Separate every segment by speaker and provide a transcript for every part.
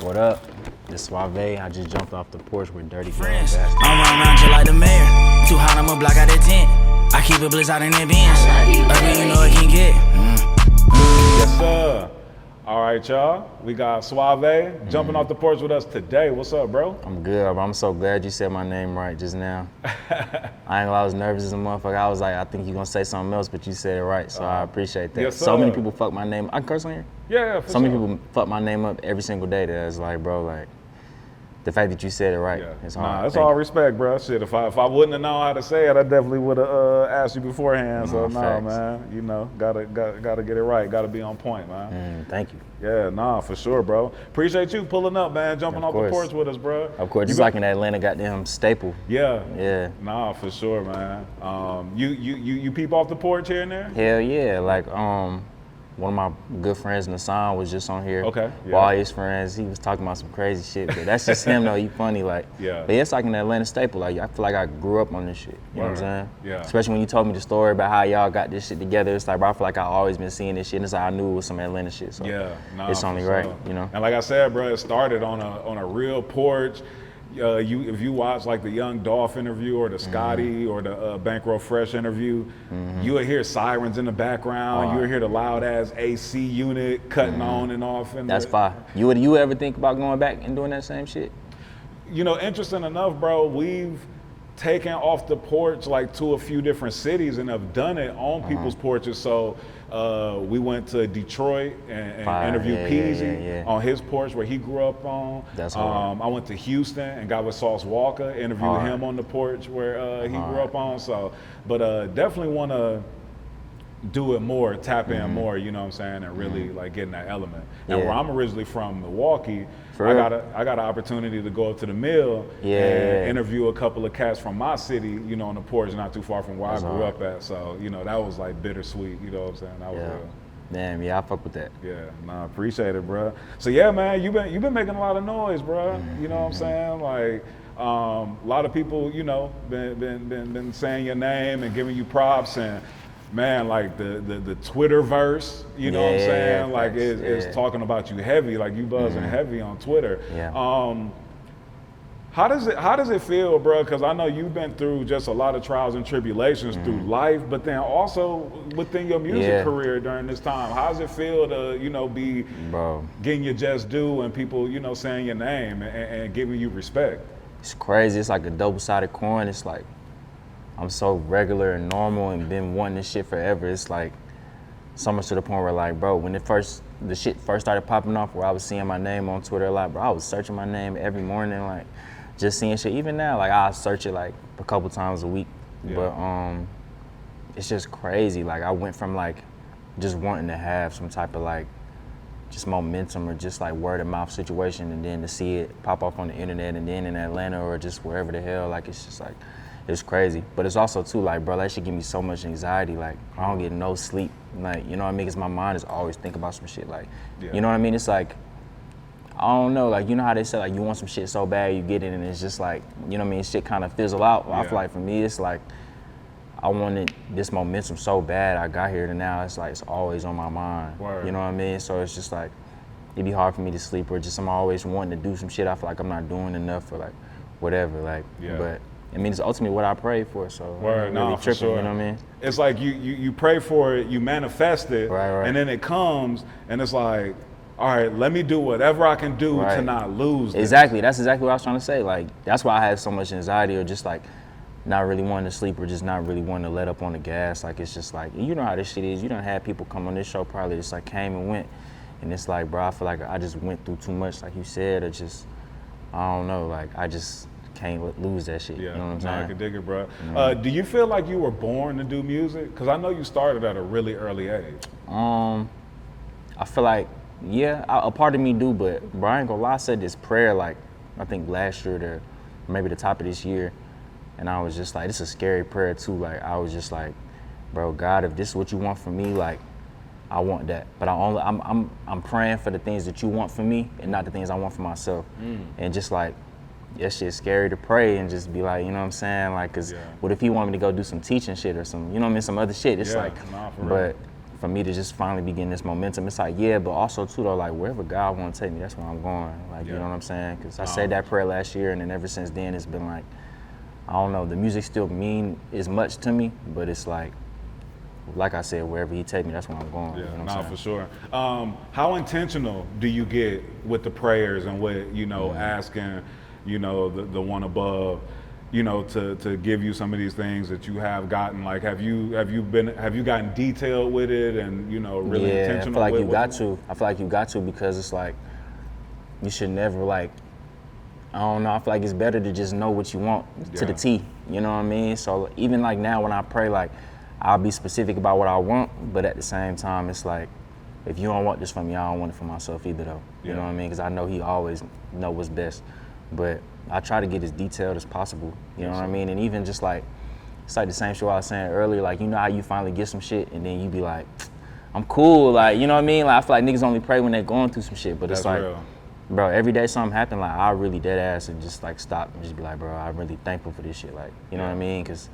Speaker 1: What up? This Swavay. I just jumped off the porch with dirty friends.
Speaker 2: I'm around you like the mayor. Too hot, I'ma block out that tent. I keep it blitz out in that Benz. Ugly, you know it can get.
Speaker 3: Yes, sir. All right, y'all. We got Swavay jumping off the porch with us today. What's up, bro?
Speaker 1: I'm good, bro. I'm so glad you said my name right just now. I ain't gonna lie, I was nervous as a motherfucker. I was like, I think you're gonna say something else, but you said it right, so I appreciate that.
Speaker 3: Yes,
Speaker 1: so
Speaker 3: sir.
Speaker 1: many people fuck my name. I can curse on here?
Speaker 3: Yeah, for
Speaker 1: So many
Speaker 3: sure.
Speaker 1: people fuck my name up every single day. That's like, bro, like, the fact that you said it right, it's hard.
Speaker 3: Nah, it's
Speaker 1: Thank
Speaker 3: all
Speaker 1: you.
Speaker 3: respect, bro. Shit, if I wouldn't have known how to say it, I definitely would have asked you beforehand. So nah,
Speaker 1: facts.
Speaker 3: man, you know, gotta get it right. Gotta be on point, man.
Speaker 1: Thank you.
Speaker 3: Yeah, nah, for sure, bro. Appreciate you pulling up, man, jumping off the
Speaker 1: course.
Speaker 3: porch with us, bro.
Speaker 1: Of course, just like in Atlanta, goddamn staple.
Speaker 3: Yeah.
Speaker 1: Yeah.
Speaker 3: Nah, for sure, man. You peep off the porch here and there?
Speaker 1: Hell yeah, like one of my good friends in the sound was just on here.
Speaker 3: Okay,
Speaker 1: With
Speaker 3: yeah.
Speaker 1: all his friends, he was talking about some crazy shit, but that's just him though, he funny, like.
Speaker 3: Yeah.
Speaker 1: But it's like an Atlanta staple, like I feel like I grew up on this shit, you know what I'm saying?
Speaker 3: Yeah.
Speaker 1: Especially when you told me the story about how y'all got this shit together, it's like, bro, I feel like I always been seeing this shit, and it's like I knew it was some Atlanta shit, so
Speaker 3: Yeah, nah,
Speaker 1: it's only
Speaker 3: for
Speaker 1: right,
Speaker 3: sure.
Speaker 1: you know?
Speaker 3: And like I said, bro, it started on a real porch. If you watch like the Young Dolph interview or the Scotty or the Bankroll Fresh interview, you would hear sirens in the background. You would hear the loud ass AC unit cutting on and off. And
Speaker 1: That's fire. You ever think about going back and doing that same shit?
Speaker 3: You know, interesting enough, bro, we've taken off the porch like to a few different cities and have done it on people's porches. So we went to Detroit and
Speaker 1: Fire.
Speaker 3: interviewed
Speaker 1: Yeah,
Speaker 3: Peasy
Speaker 1: yeah.
Speaker 3: on his porch where he grew up on.
Speaker 1: That's hard.
Speaker 3: I went to Houston and got with Sauce Walker, interviewed
Speaker 1: Hard.
Speaker 3: him on the porch where he grew up on. So, but definitely want to do it more, tap in more, you know what I'm saying, and really like get in that element. And
Speaker 1: Yeah.
Speaker 3: where I'm originally from, Milwaukee,
Speaker 1: For
Speaker 3: I
Speaker 1: real?
Speaker 3: got an opportunity to go up to the mill
Speaker 1: Yeah.
Speaker 3: and interview a couple of cats from my city, you know, on the porch not too far from where
Speaker 1: That's
Speaker 3: I grew
Speaker 1: hard.
Speaker 3: up at. So, you know, that was like bittersweet, you know what I'm saying? That was
Speaker 1: Yeah.
Speaker 3: real.
Speaker 1: Damn, yeah, I fuck with that.
Speaker 3: Yeah, nah, appreciate it, bro. So yeah, man, you've been making a lot of noise, bro. You know what I'm saying? Like, a lot of people, you know, been saying your name and giving you props, and man, like the Twitterverse, you know what I'm
Speaker 1: Yeah,
Speaker 3: saying? Like
Speaker 1: facts,
Speaker 3: it's
Speaker 1: yeah.
Speaker 3: talking about you heavy, like you buzzing heavy on Twitter.
Speaker 1: Yeah.
Speaker 3: How does it feel, bro? Because I know you've been through just a lot of trials and tribulations through life, but then also within your music
Speaker 1: Yeah.
Speaker 3: career during this time. How does it feel to, you know, be
Speaker 1: Bro.
Speaker 3: getting your just due and people, you know, saying your name and giving you respect?
Speaker 1: It's crazy. It's like a double-sided coin. It's like I'm so regular and normal and been wanting this shit forever. It's like so much to the point where, like, bro, when the shit first started popping off, where I was seeing my name on Twitter a lot, bro, I was searching my name every morning, like just seeing shit. Even now, like I search it like a couple times a week.
Speaker 3: Yeah.
Speaker 1: But it's just crazy. Like I went from like just wanting to have some type of like just momentum or just like word of mouth situation, and then to see it pop off on the internet and then in Atlanta or just wherever the hell, like it's just like, it's crazy. But it's also too like, bro, that shit give me so much anxiety. Like I don't get no sleep. Like, you know what I mean? 'Cause my mind is always thinking about some shit. Like,
Speaker 3: Yeah.
Speaker 1: you know what I mean? It's like, I don't know, like, you know how they say like you want some shit so bad you get it and it's just like, you know what I mean, shit kind of fizzle out. Well, I
Speaker 3: Yeah.
Speaker 1: feel like for me it's like, I wanted this momentum so bad I got here, and now it's like it's always on my mind.
Speaker 3: Word.
Speaker 1: You know what I mean? So it's just like, it'd be hard for me to sleep, or just I'm always wanting to do some shit I feel like I'm not doing enough, or like whatever, like,
Speaker 3: Yeah.
Speaker 1: but I mean, it's ultimately what I pray for, so
Speaker 3: Word,
Speaker 1: I'm
Speaker 3: nah,
Speaker 1: really
Speaker 3: for
Speaker 1: tripping,
Speaker 3: sure.
Speaker 1: you know what I mean?
Speaker 3: It's like you pray for it, you manifest it,
Speaker 1: Right.
Speaker 3: and then it comes, and it's like, all right, let me do whatever I can do to
Speaker 1: Right.
Speaker 3: not lose this.
Speaker 1: Exactly, that's exactly what I was trying to say. Like, that's why I had so much anxiety, or just like not really wanting to sleep, or just not really wanting to let up on the gas. Like, it's just like, you know how this shit is. You done had people come on this show probably just like came and went, and it's like, bro, I feel like I just went through too much, like you said, or just, I don't know, like I just can't lose that shit.
Speaker 3: Yeah,
Speaker 1: You know what I'm
Speaker 3: nah,
Speaker 1: saying?
Speaker 3: I can dig it, bro. Do you feel like you were born to do music? Because I know you started at a really early age.
Speaker 1: I feel like, yeah, a part of me do, but bro, I ain't gonna lie, I said this prayer like, I think last year or maybe the top of this year, and I was just like, this is a scary prayer too. Like, I was just like, bro, God, if this is what you want from me, like, I want that. But I'm praying for the things that you want from me and not the things I want for myself. And just like, that shit's scary to pray and just be like, you know what I'm saying? Like, 'cause
Speaker 3: Yeah.
Speaker 1: what if he wanted me to go do some teaching shit or some, you know what I mean, some other shit? It's
Speaker 3: Yeah,
Speaker 1: like,
Speaker 3: nah, for real.
Speaker 1: but for me to just finally be getting this momentum, it's like, yeah, but also too though, like wherever God want to take me, that's where I'm going. Like, you know what I'm saying? Because I said that prayer last year, and then ever since then, it's been like, I don't know, the music still mean as much to me, but it's like I said, wherever he take me, that's where I'm going.
Speaker 3: Yeah,
Speaker 1: you know what I'm saying?
Speaker 3: for sure. How intentional do you get with the prayers and with, you know, asking, you know, the one above, you know, to give you some of these things that you have gotten? Like, have you gotten detailed with it and, you know, really intentional?
Speaker 1: I feel like you got to. I feel like you got to, because it's like you should never, like, I don't know, I feel like it's better to just know what you want to the T. You know what I mean? So even like now when I pray, like I'll be specific about what I want, but at the same time, it's like, if you don't want this for me, I don't want it for myself either though. You know what I mean? Because I know he always know what's best. But I try to get as detailed as possible. You know what I mean? And even just like, it's like the same shit I was saying earlier, like, you know how you finally get some shit and then you be like, I'm cool, like, you know what I mean? Like, I feel like niggas only pray when they're going through some shit, but it's like,
Speaker 3: real.
Speaker 1: Bro, every day something happen, like, I really dead ass and just like stop and just be like, bro, I'm really thankful for this shit, like, you know what I mean? Because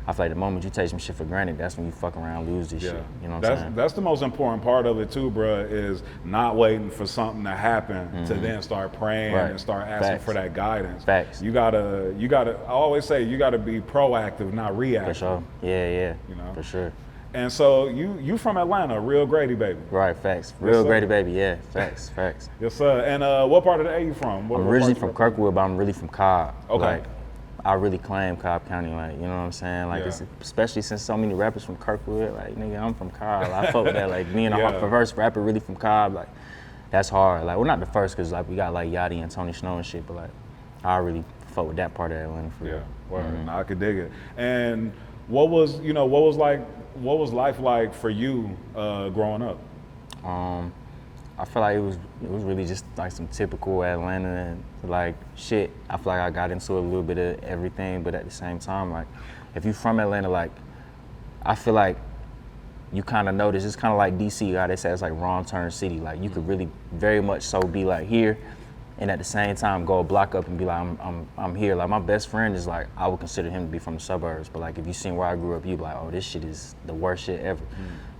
Speaker 1: I feel like the moment you take some shit for granted, that's when you fuck around, lose this shit. You know what I'm saying?
Speaker 3: That's the most important part of it too, bro, is not waiting for something to happen to then start praying and start asking for that guidance.
Speaker 1: Facts.
Speaker 3: You gotta, I always say you gotta be proactive, not reactive.
Speaker 1: For sure. Yeah.
Speaker 3: You know?
Speaker 1: For sure.
Speaker 3: And so you from Atlanta, real Grady baby.
Speaker 1: Right, facts. Real Grady baby, yeah. Facts.
Speaker 3: Yes, sir. And what part of the A you from?
Speaker 1: I'm originally from Kirkwood, but I'm really from Cobb.
Speaker 3: Okay.
Speaker 1: Like, I really claim Cobb County, like, you know what I'm saying? Like, it's, especially since so many rappers from Kirkwood, like, nigga, I'm from Cobb. I fuck with that, like, being a first rapper really from Cobb, like, that's hard. Like, well, not the first, because, like, we got, like, Yachty and Tony Snow and shit, but, like, I really fuck with that part of Atlanta for real.
Speaker 3: Nah, I could dig it. And what was life like for you growing up?
Speaker 1: I feel like it was really just like some typical Atlanta and like shit. I feel like I got into a little bit of everything, but at the same time, like, if you from Atlanta, like, I feel like you kind of notice it's kind of like DC, how they say it's like wrong turn city. Like, you could really very much so be like here, and at the same time go a block up and be like, I'm here. Like, my best friend is like, I would consider him to be from the suburbs, but like, if you seen where I grew up, you'd be like, oh, this shit is the worst shit ever.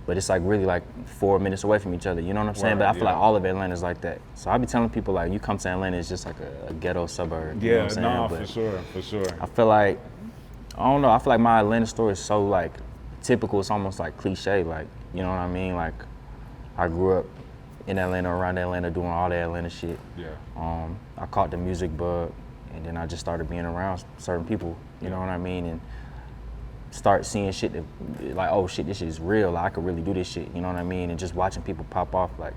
Speaker 1: But it's like really like 4 minutes away from each other, you know what I'm saying? But I feel like all of Atlanta's like that. So I be telling people, like, you come to Atlanta, it's just like a ghetto suburb. You know what I'm saying?
Speaker 3: For sure.
Speaker 1: I feel like, I don't know, I feel like my Atlanta story is so like typical, it's almost like cliche, like, you know what I mean? Like, I grew up in Atlanta, around Atlanta, doing all the Atlanta shit. I caught the music bug, and then I just started being around certain people, you know what I mean? And start seeing shit that, like, oh shit, this shit is real, like, I could really do this shit, you know what I mean? And just watching people pop off, like,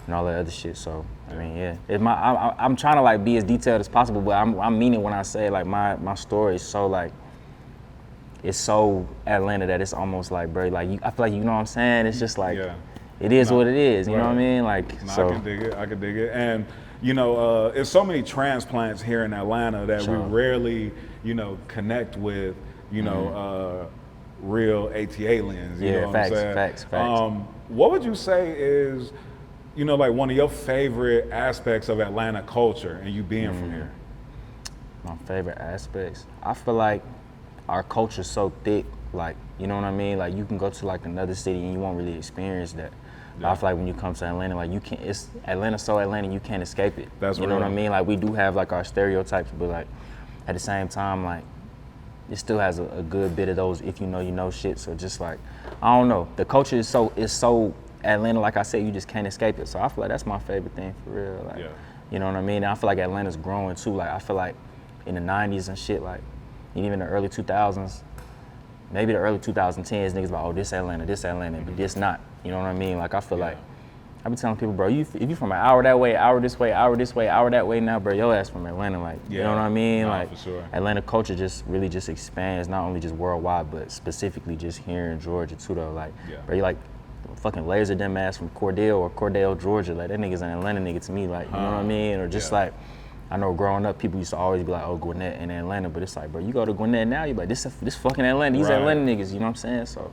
Speaker 1: and all that other shit. So, I mean, I'm trying to, like, be as detailed as possible, but I mean it when I say, like, my story is so, like, it's so Atlanta that it's almost like, bro, like, I feel like, you know what I'm saying? It's just like, it is what it is, you know what I mean? Like, so.
Speaker 3: I can dig it. And, you know, there's so many transplants here in Atlanta that we rarely, you know, connect with, you know, real ATA lens. You know what I'm saying?
Speaker 1: Facts.
Speaker 3: What would you say is, you know, like one of your favorite aspects of Atlanta culture and you being from here?
Speaker 1: My favorite aspects? I feel like our culture's so thick, like, you know what I mean? Like, you can go to like another city and you won't really experience that. But I feel like when you come to Atlanta, like, you can't, Atlanta's so Atlanta, you can't escape it.
Speaker 3: That's
Speaker 1: you know what I mean? Like, we do have like our stereotypes, but like, at the same time, like, it still has a good bit of those if you know shit. So just like, I don't know, the culture is so Atlanta, like I said, you just can't escape it. So I feel like that's my favorite thing for real. Like, you know what I mean? And I feel like Atlanta's growing too. Like, I feel like in the 90s and shit, like, and even the early 2000s, maybe the early 2010s, niggas like, oh, this Atlanta, but this not. You know what I mean? Like, I feel like, I be telling people, bro, if you from an hour that way, hour this way, hour this way, hour that way now, bro, your ass from Atlanta, like, you know what I mean?
Speaker 3: No,
Speaker 1: like,
Speaker 3: for sure.
Speaker 1: Atlanta culture just really just expands, not only just worldwide, but specifically just here in Georgia too, though. Like, bro, you like fucking Laser them ass from Cordell, Georgia. Like, that nigga's an Atlanta nigga to me, like, you know what I mean? Or just like, I know growing up, people used to always be like, oh, Gwinnett in Atlanta, but it's like, bro, you go to Gwinnett now, you like, this fucking Atlanta, these Atlanta niggas, you know what I'm saying? So,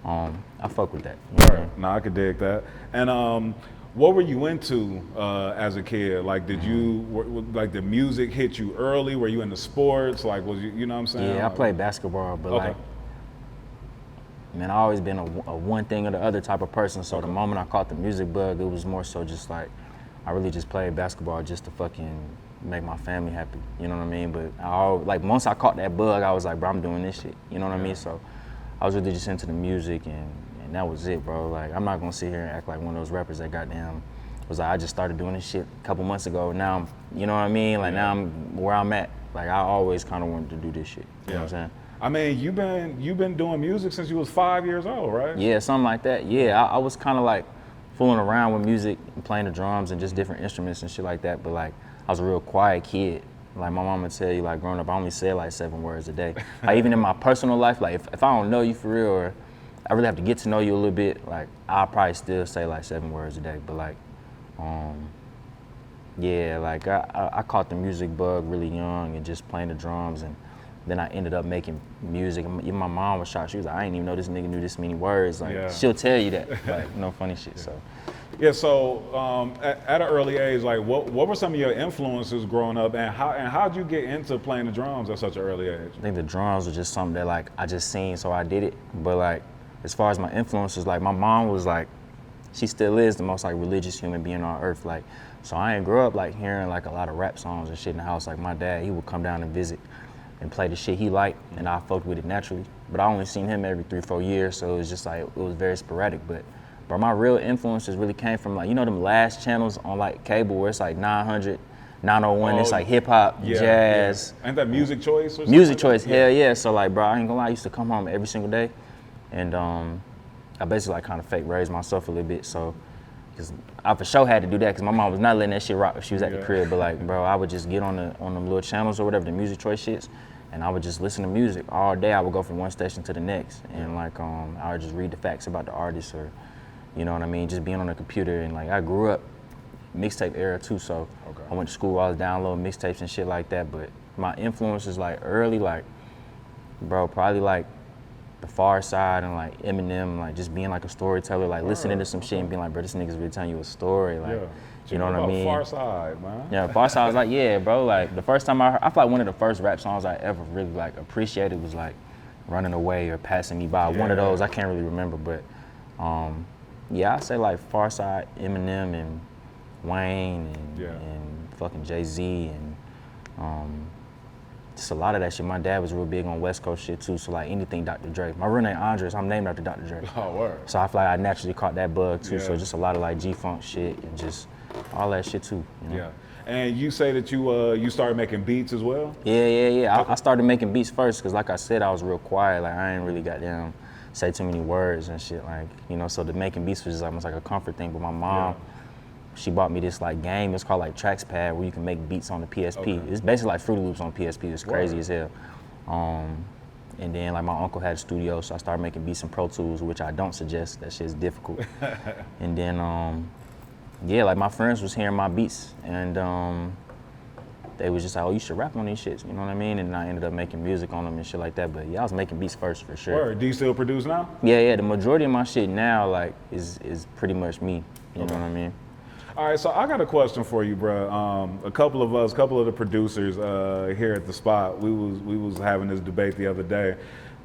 Speaker 1: I fuck with that. You know?
Speaker 3: Nah, I could dig that. And what were you into as a kid? Like, did like the music hit you early? Were you into sports? Like, was you know what I'm saying?
Speaker 1: Yeah, I played basketball, but like, man, I always been a one thing or the other type of person. So the moment I caught the music bug, it was more so just like, I really just played basketball just to fucking make my family happy. You know what I mean? But once I caught that bug, I was like, bro, I'm doing this shit. You know what I mean? So I was really just into the music, and that was it, bro. Like, I'm not gonna sit here and act like one of those rappers that goddamn was like, I just started doing this shit a couple months ago. Now I'm, you know what I mean? Like, now I'm where I'm at. Like, I always kind of wanted to do this shit. You know what I'm saying?
Speaker 3: I mean, you've been doing music since you was 5 years old, right?
Speaker 1: Yeah, something like that. Yeah, I was kind of like fooling around with music and playing the drums and just different instruments and shit like that. But like, I was a real quiet kid. Like, my mom would tell you, like, growing up, I only said like 7 words a day. Like, even in my personal life, like, if I don't know you for real, or I really have to get to know you a little bit, like, I'll probably still say like 7 words a day. But like, yeah, like I caught the music bug really young and just playing the drums, and then I ended up making music. Even my mom was shocked. She was like, I didn't even know this nigga knew this many words. Like, she'll tell you that, like, no funny shit, so.
Speaker 3: Yeah, so at an early age, like, what were some of your influences growing up, and how'd you get into playing the drums at such an early age?
Speaker 1: I think the drums were just something that, like, I just seen, so I did it. But like, as far as my influences, like, my mom was like, she still is the most like religious human being on earth. Like, so I ain't grew up like hearing like a lot of rap songs and shit in the house. Like, my dad, he would come down and visit and play the shit he liked, and I fucked with it naturally. But I only seen him every 3-4 years, so it was just like, it was very sporadic. But my real influences really came from, like, you know them last channels on like cable where it's like 900, 901, it's like hip hop, jazz.
Speaker 3: Yeah. Ain't that Music Choice or something?
Speaker 1: Music Choice, hell yeah. So like, bro, I ain't gonna lie, I used to come home every single day, and I basically like kind of fake raised myself a little bit. So, cause I for sure had to do that, cause my mom was not letting that shit rock if she was at the crib. But like, bro, I would just get on them little channels or whatever, the Music Choice shits, and I would just listen to music all day. I would go from one station to the next, and like, I would just read the facts about the artists, or, you know what I mean, just being on the computer. And like, I grew up mixtape era too, so I went to school, I was downloading mixtapes and shit like that. But my influences like early, like, bro, probably like the Far Side and like Eminem, like just being like a storyteller, like listening to some shit and being like, bro, this nigga's really telling you a story, like, you know what I mean?
Speaker 3: Far Side, man.
Speaker 1: Yeah, Far Side was like, yeah, bro, like the first time I feel like one of the first rap songs I ever really like appreciated was like Running Away or Passing Me By. One of those, I can't really remember, but yeah, I say like Far Side, Eminem, and Wayne, and fucking Jay-Z, and just a lot of that shit. My dad was real big on West Coast shit too, so like anything Dr. Dre. My real name Andres, I'm named after Dr. Dre.
Speaker 3: Oh, word.
Speaker 1: So I feel like I naturally caught that bug too, so just a lot of like G-Funk shit and just all that shit too, you know?
Speaker 3: Yeah. And you say that you started making beats as well?
Speaker 1: Yeah. I started making beats first, because like I said, I was real quiet. Like, I ain't really got down, say too many words and shit, like, you know, so the making beats was just almost like a comfort thing. But my mom, she bought me this like game, it's called like Trackspad, where you can make beats on the PSP. It's basically like Fruity Loops on PSP, it's crazy as hell. And then like my uncle had a studio, so I started making beats in Pro Tools, which I don't suggest, that shit's difficult. And then, yeah, like my friends was hearing my beats, and they was just like, oh, you should rap on these shits, you know what I mean? And I ended up making music on them and shit like that. But yeah, I was making beats first for sure.
Speaker 3: Word. Do you still produce now?
Speaker 1: Yeah, the majority of my shit now like is pretty much me, you know what I mean?
Speaker 3: All right, so I got a question for you, bro. A couple of the producers here at the spot, we was having this debate the other day,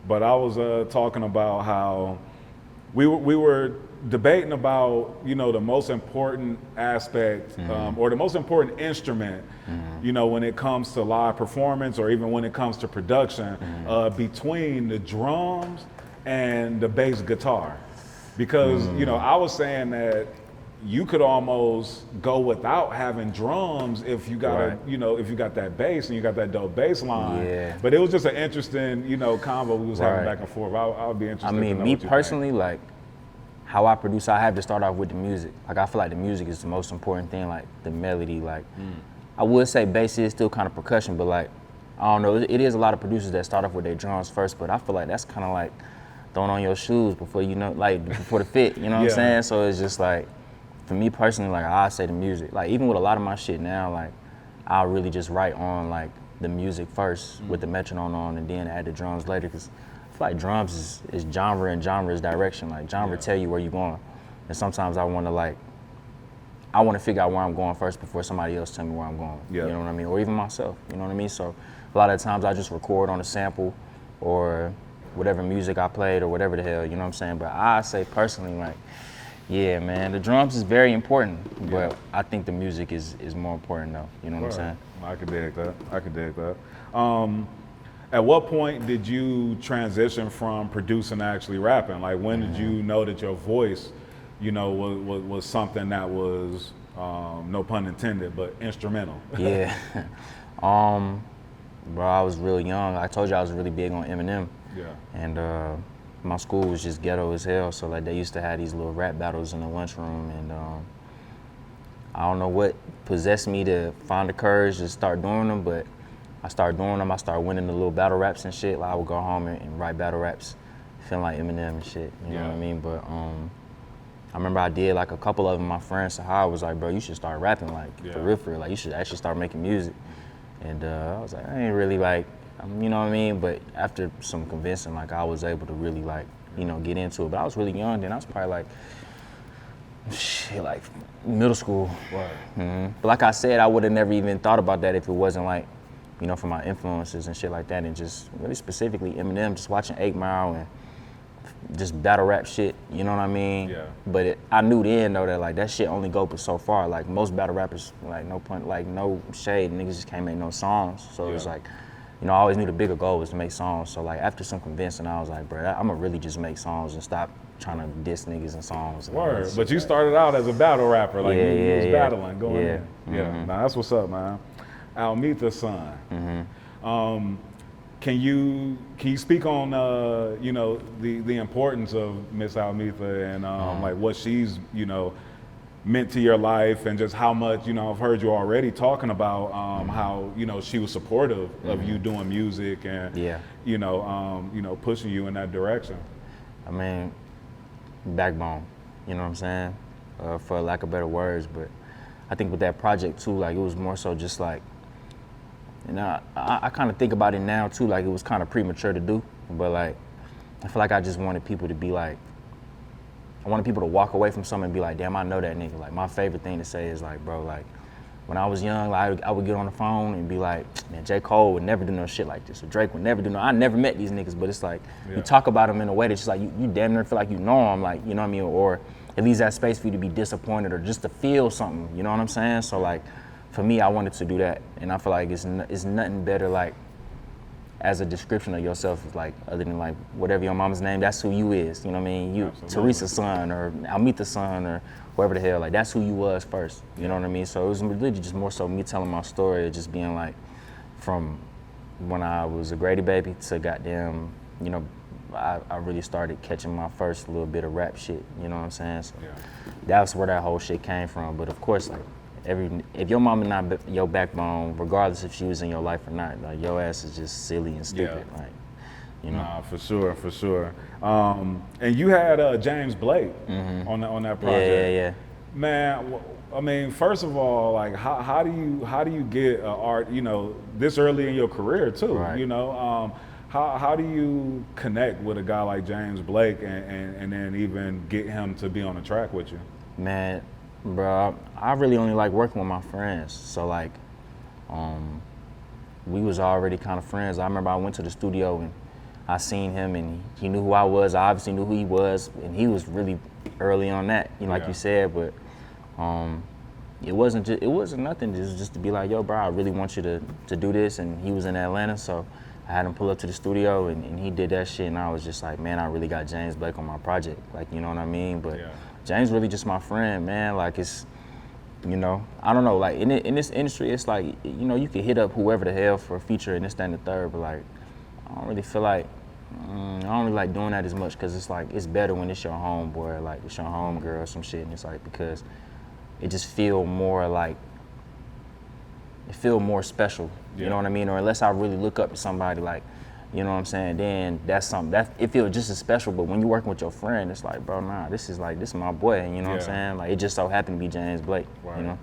Speaker 3: but I was talking about how we were debating about, you know, the most important aspect or the most important instrument, you know, when it comes to live performance or even when it comes to production, between the drums and the bass guitar, because you know, I was saying that you could almost go without having drums if you got you know, if you got that bass and you got that dope bass line. Yeah. But it was just an interesting, you know, convo we was having back and forth. I would be interested.
Speaker 1: I mean,
Speaker 3: to know
Speaker 1: me
Speaker 3: what you
Speaker 1: personally,
Speaker 3: think.
Speaker 1: like how I produce, I have to start off with the music. Like, I feel like the music is the most important thing, like the melody. Like, I would say bass is still kind of percussion, but like, I don't know, it is a lot of producers that start off with their drums first, but I feel like that's kind of like throwing on your shoes before, you know, like before the fit, you know what I'm saying? So it's just like, for me personally, like, I say the music. Like, even with a lot of my shit now, like, I'll really just write on like the music first with the metronome on, and then add the drums later, because I feel like drums is genre and genre is direction. Like, genre tell you where you're going. And sometimes I want to figure out where I'm going first before somebody else tell me where I'm going. You know what I mean? Or even myself, you know what I mean? So a lot of times I just record on a sample, or whatever music I played or whatever the hell, you know what I'm saying? But I say personally, like, yeah, man, the drums is very important, but I think the music is more important though, you know what I'm saying?
Speaker 3: I could dig that. At what point did you transition from producing to actually rapping? Like, when did you know that your voice, you know, was something that was, no pun intended, but instrumental?
Speaker 1: Yeah. Bro, I was really young. I told you I was really big on Eminem.
Speaker 3: Yeah.
Speaker 1: And my school was just ghetto as hell, so like they used to have these little rap battles in the lunchroom, and I don't know what possessed me to find the courage to start doing them, but I started doing them. I started winning the little battle raps and shit. Like I would go home and write battle raps, feeling like Eminem and shit, you know what I mean? But I remember I did like a couple of them. My friend Sahar was like, bro, you should start rapping, like for real, like you should actually start making music. And I was like, I ain't really like, you know what I mean? But after some convincing, like I was able to really like, you know, get into it. But I was really young then. I was probably like, shit, like middle school.
Speaker 3: Right.
Speaker 1: But like I said, I would have never even thought about that if it wasn't like, you know, for my influences and shit like that. And just really specifically Eminem, just watching 8 Mile and just battle rap shit, you know what I mean?
Speaker 3: Yeah.
Speaker 1: But I knew then though that like that shit only go but so far. Like most battle rappers, like no point, like no shade, niggas just can't make no songs. So it's like, you know, I always knew the bigger goal was to make songs. So like after some convincing, I was like, bro, I'ma really just make songs and stop trying to diss niggas in songs.
Speaker 3: Word, but you started out as a battle rapper, like you was battling, going in.
Speaker 1: Yeah,
Speaker 3: nah, that's what's up, man. Almita son. Can you speak on you know, the importance of Miss Almita and like what she's, you know, meant to your life, and just how much, you know, I've heard you already talking about how, you know, she was supportive of you doing music and you know, pushing you in that direction.
Speaker 1: I mean, backbone, you know what I'm saying? For lack of better words, but I think with that project too, like it was more so just like, you know, I kind of think about it now too, like it was kind of premature to do, but like, I feel like I just wanted people to be like, I wanted people to walk away from something and be like, damn, I know that nigga. Like my favorite thing to say is like, bro, like when I was young, like, I would get on the phone and be like, man, J. Cole would never do no shit like this, or Drake would never do no, I never met these niggas, but it's like, you talk about them in a way that's just like, you damn near feel like you know them, like, you know what I mean? Or it leaves that space for you to be disappointed or just to feel something, you know what I'm saying? So like, for me, I wanted to do that, and I feel like it's nothing better, like, as a description of yourself, like, other than like, whatever your mama's name, that's who you is, you know what I mean? You, Teresa's son, or Almita's son, or whoever the hell, like, that's who you was first, you know what I mean? So it was really just more so me telling my story, just being like, from when I was a Grady baby to goddamn, you know, I really started catching my first little bit of rap shit, you know what I'm saying? So that's where that whole shit came from, but of course, like, if your mama not your backbone, regardless if she was in your life or not, like your ass is just silly and stupid, like, you know.
Speaker 3: Nah, for sure. And you had James Blake on that project.
Speaker 1: Yeah.
Speaker 3: Man, I mean, first of all, like, how do you get art, you know, this early in your career too,
Speaker 1: right.
Speaker 3: You know? How do you connect with a guy like James Blake and then even get him to be on a track with you?
Speaker 1: Man, bro, I really only like working with my friends. So like, we was already kind of friends. I remember I went to the studio and I seen him and he knew who I was. I obviously knew who he was, and he was really early on that, you know, like you said. But it wasn't nothing. It was just to be like, yo, bro, I really want you to do this. And he was in Atlanta, so I had him pull up to the studio and he did that shit. And I was just like, man, I really got James Blake on my project. Like, you know what I mean? But James really just my friend, man. Like, it's, you know, I don't know, like in this industry, it's like, you know, you can hit up whoever the hell for a feature and this, that, and the third, but like, I don't really feel like, I don't really like doing that as much, because it's like, it's better when it's your homeboy, like it's your homegirl or some shit, and it's like, because it just feel more like, it feel more special, you know what I mean? Or unless I really look up to somebody, like, you know what I'm saying, then that's something, that it feels just as special. But when you're working with your friend, it's like, bro, nah, this is my boy, you know what I'm saying? Like, it just so happened to be James Blake, you know?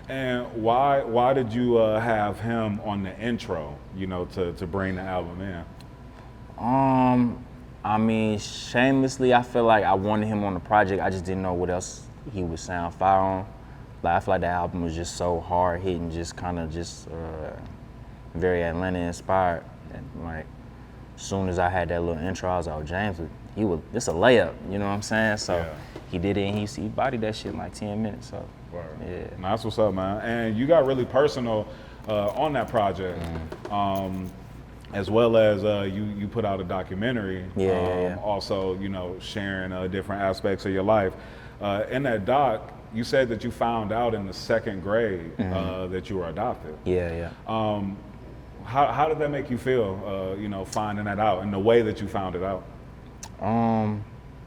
Speaker 3: And why did you have him on the intro, you know, to bring the album in?
Speaker 1: I mean, shamelessly, I feel like I wanted him on the project. I just didn't know what else he would sound fire on. Like, I feel like the album was just so hard hitting, just kind of just very Atlanta inspired. And like, soon as I had that little intro, I was like, oh, James, this a layup, you know what I'm saying? So he did it, and he bodied that shit in like 10 minutes, so.
Speaker 3: Word.
Speaker 1: Yeah.
Speaker 3: Nah, that's what's up, man. And you got really personal on that project, as well as you put out a documentary. Also, you know, sharing different aspects of your life. In that doc, you said that you found out in the 2nd grade that you were adopted. How did that make you feel, you know, finding that out and the way that you found it out?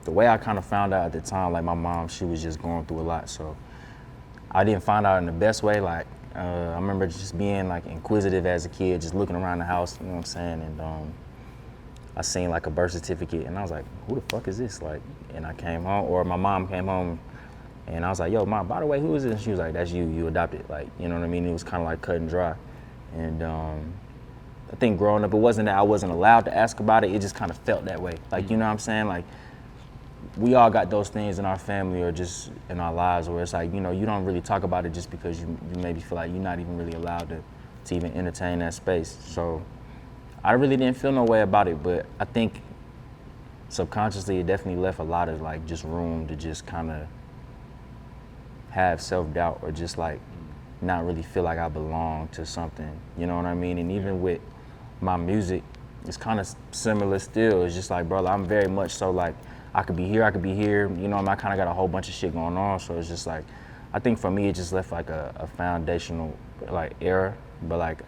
Speaker 1: The way I kind of found out at the time, like my mom, she was just going through a lot, so I didn't find out in the best way. Like I remember just being like inquisitive as a kid, just looking around the house, you know what I'm saying? And I seen like a birth certificate, and I was like, who the fuck is this? Like, and I came home, or my mom came home, and I was like, yo, Mom, by the way, who is this? And she was like, that's you adopted. Like, you know what I mean? It was kind of like cut and dry. And I think growing up, it wasn't that I wasn't allowed to ask about it, it just kind of felt that way. Like, you know what I'm saying? Like, we all got those things in our family or just in our lives where it's like, you know, you don't really talk about it just because you maybe feel like you're not even really allowed to even entertain that space. So I really didn't feel no way about it, but I think subconsciously it definitely left a lot of like just room to just kind of have self-doubt or just like not really feel like I belong to something, you know what I mean? And even with my music, it's kind of similar still. It's just like, brother, I'm very much so like, I could be here, you know, I kind of got a whole bunch of shit going on, so it's just like, I think for me, it just left like a foundational like error, but like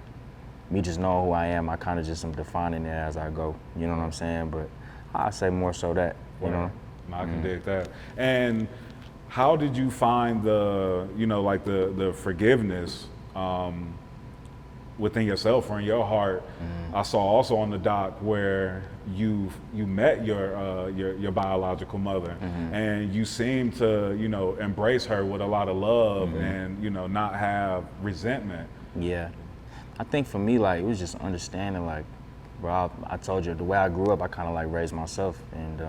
Speaker 1: me just knowing who I am, I kind of just am defining it as I go, you know what I'm saying? But I say more so that, you know?
Speaker 3: I can dig that. And how did you find the, you know, like the forgiveness within yourself or in your heart? I saw also on the doc where you met your biological mother, and you seemed to, you know, embrace her with a lot of love and, you know, not have resentment.
Speaker 1: Yeah, I think for me, like, it was just understanding, like, bro, I told you, the way I grew up, I kind of like raised myself, and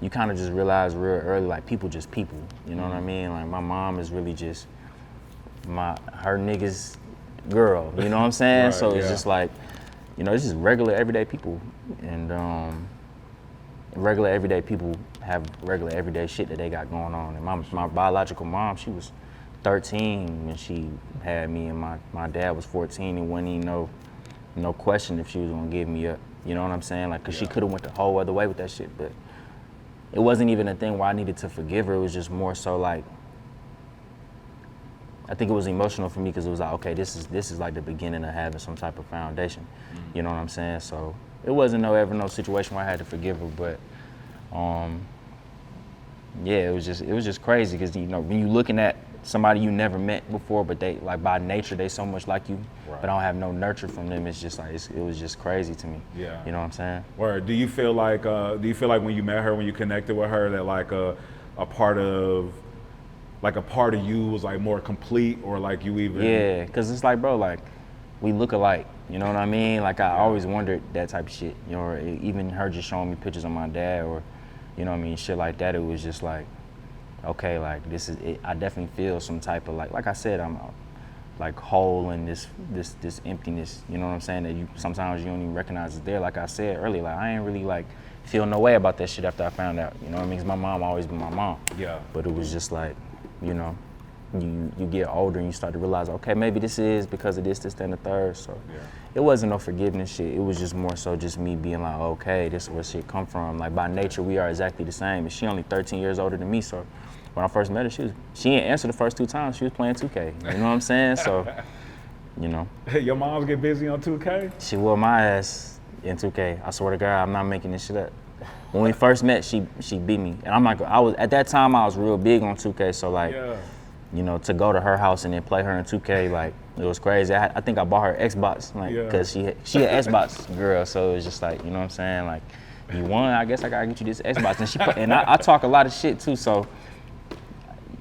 Speaker 1: you kind of just realize real early, like, people just people, you know what I mean? Like, my mom is really just her niggas girl, you know what I'm saying?
Speaker 3: Right,
Speaker 1: so it's just like, you know, it's just regular everyday people, and regular everyday people have regular everyday shit that they got going on. And my biological mom, she was 13 when she had me, and my dad was 14, and wasn't even no question if she was gonna give me up, you know what I'm saying? Like, cause she could've went the whole other way with that shit, but it wasn't even a thing where I needed to forgive her. It was just more so like, I think it was emotional for me because it was like, okay, this is like the beginning of having some type of foundation. You know what I'm saying? So it wasn't ever no situation where I had to forgive her, but yeah, it was just crazy because, you know, when you looking at somebody you never met before, but they like by nature they so much like you, but I don't have no nurture from them. It's just like it was just crazy to me. Yeah, you know what I'm saying?
Speaker 3: Word. Do you feel like when you met her, when you connected with her, that like a part of you was like more complete, or like you even?
Speaker 1: Yeah, cause it's like, bro, like we look alike. You know what I mean? Like I always wondered that type of shit. You know, or even her just showing me pictures of my dad, or you know what I mean, shit like that. It was just like, okay, like this is it. I definitely feel some type of like I said, I'm like whole in this emptiness. You know what I'm saying? That you sometimes you don't even recognize it's there. Like I said earlier, like I ain't really like feel no way about that shit after I found out. You know what I mean? 'Cause my mom always been my mom. Yeah. But it was just like, you know, you get older and you start to realize, okay, maybe this is because of this, that, and the third. So it wasn't no forgiveness shit. It was just more so just me being like, okay, this is where shit come from. Like by nature, we are exactly the same. And she only 13 years older than me. So when I first met her, she didn't answer the first 2 times. She was playing 2K. You know what I'm saying? So, you know.
Speaker 3: Hey, your moms get busy on 2K?
Speaker 1: She whooped my ass in 2K. I swear to God, I'm not making this shit up. When we first met, she beat me. And I'm like, at that time I was real big on 2K. So like, you know, to go to her house and then play her in 2K, like, it was crazy. I think I bought her Xbox, like, because she an Xbox girl, so it was just like, you know what I'm saying, like, you won, I guess I gotta get you this Xbox. And I talk a lot of shit too, so,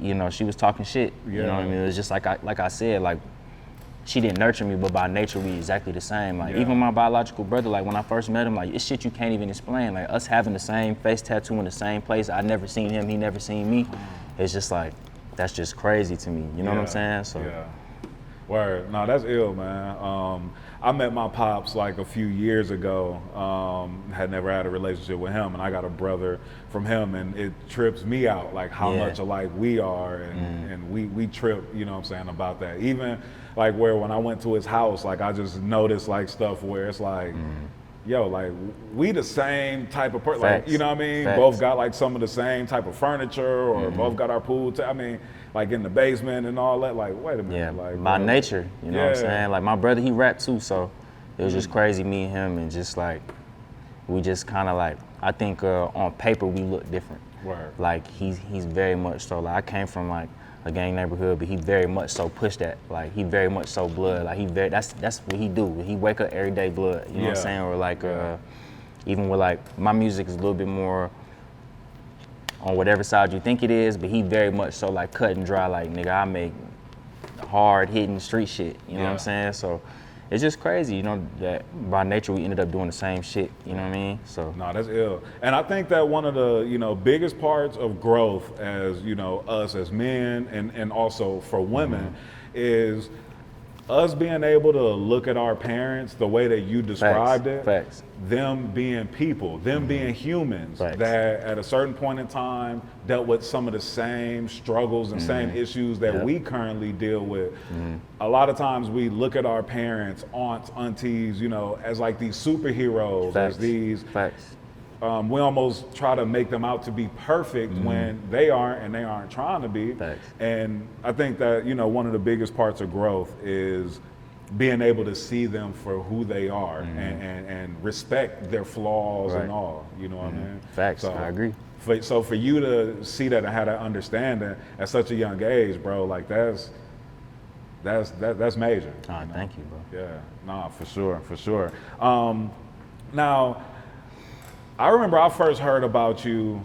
Speaker 1: you know, she was talking shit, you know what I mean? It was just like I said, like, she didn't nurture me, but by nature we exactly the same. Like, even my biological brother, like, when I first met him, like, it's shit you can't even explain. Like, us having the same face tattoo in the same place, I never seen him, he never seen me. It's just like, that's just crazy to me, you know what I'm saying? So
Speaker 3: Word. No, that's ill, man. I met my pops like a few years ago. Had never had a relationship with him, and I got a brother from him, and it trips me out like how much alike we are, and we trip, you know what I'm saying, about that. Even like where when I went to his house, like I just noticed like stuff where it's like, yo, like we the same type of person, like, you know what I mean?
Speaker 1: Facts.
Speaker 3: Both got like some of the same type of furniture, or both got our pool. I mean, like in the basement and all that. Like, wait a minute,
Speaker 1: Yeah,
Speaker 3: like
Speaker 1: by
Speaker 3: bro.
Speaker 1: nature, you know what I'm saying? Like my brother, he rapped too, so it was just crazy, me and him, and just like, we just kind of like, I think on paper we look different.
Speaker 3: Word.
Speaker 1: Like he's very much so, like I came from like a gang neighborhood, but he very much so pushed that. Like he very much so blood. Like that's what he do. He wake up every day blood. You know what I'm saying? Or like even with like my music is a little bit more on whatever side you think it is, but he very much so like cut and dry. Like nigga, I make hard hitting street shit. You know what I'm saying? So it's just crazy, you know, that by nature we ended up doing the same shit. You know what I mean? So
Speaker 3: No, that's ill. And I think that one of the, you know, biggest parts of growth as, you know, us as men and also for women is us being able to look at our parents the way that you described it.
Speaker 1: Facts.
Speaker 3: Them being people, them being humans
Speaker 1: Facts.
Speaker 3: that at a certain point in time dealt with some of the same struggles and same issues that we currently deal with. A lot of times we look at our parents, aunts, aunties, you know, as like these superheroes,
Speaker 1: Facts.
Speaker 3: as these,
Speaker 1: Facts.
Speaker 3: we almost try to make them out to be perfect when they aren't, and they aren't trying to be.
Speaker 1: Facts.
Speaker 3: And I think that, you know, one of the biggest parts of growth is being able to see them for who they are and respect their flaws and all, you know what I mean?
Speaker 1: Facts,
Speaker 3: So,
Speaker 1: I agree.
Speaker 3: So for you to see that and have that understanding at such a young age, bro, like that's major.
Speaker 1: Oh,
Speaker 3: you know?
Speaker 1: thank you, bro.
Speaker 3: Yeah, nah, for sure. Now, I remember I first heard about you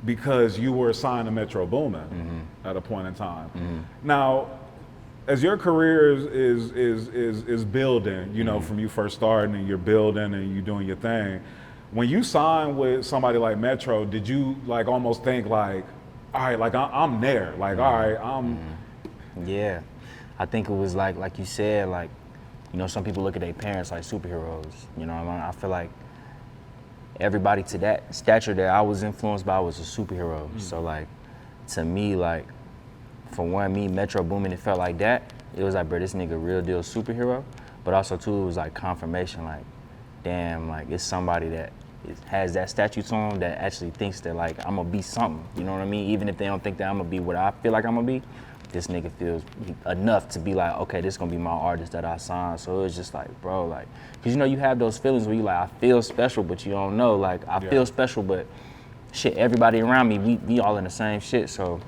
Speaker 3: because you were signed to Metro Boomin at a point in time. Now, as your career is building, you know, from you first starting and you're building and you're doing your thing, when you sign with somebody like Metro, did you like almost think like, all right, like I'm there, like all right, I'm.
Speaker 1: Yeah, I think it was like you said, like, you know, some people look at their parents like superheroes. You know, I feel like everybody to that stature that I was influenced by was a superhero. So like, to me, like, for one, me, Metro Boomin, it felt like that. It was like, bro, this nigga real deal superhero. But also too, it was like confirmation, like, damn, like it's somebody that has that statue to him that actually thinks that like I'm gonna be something. You know what I mean? Even if they don't think that I'm gonna be what I feel like I'm gonna be, this nigga feels enough to be like, okay, this is gonna be my artist that I signed. So it was just like, bro, like, cause you know you have those feelings where you like, I feel special, but you don't know. Like I feel special, but shit, everybody around me, we all in the same shit. So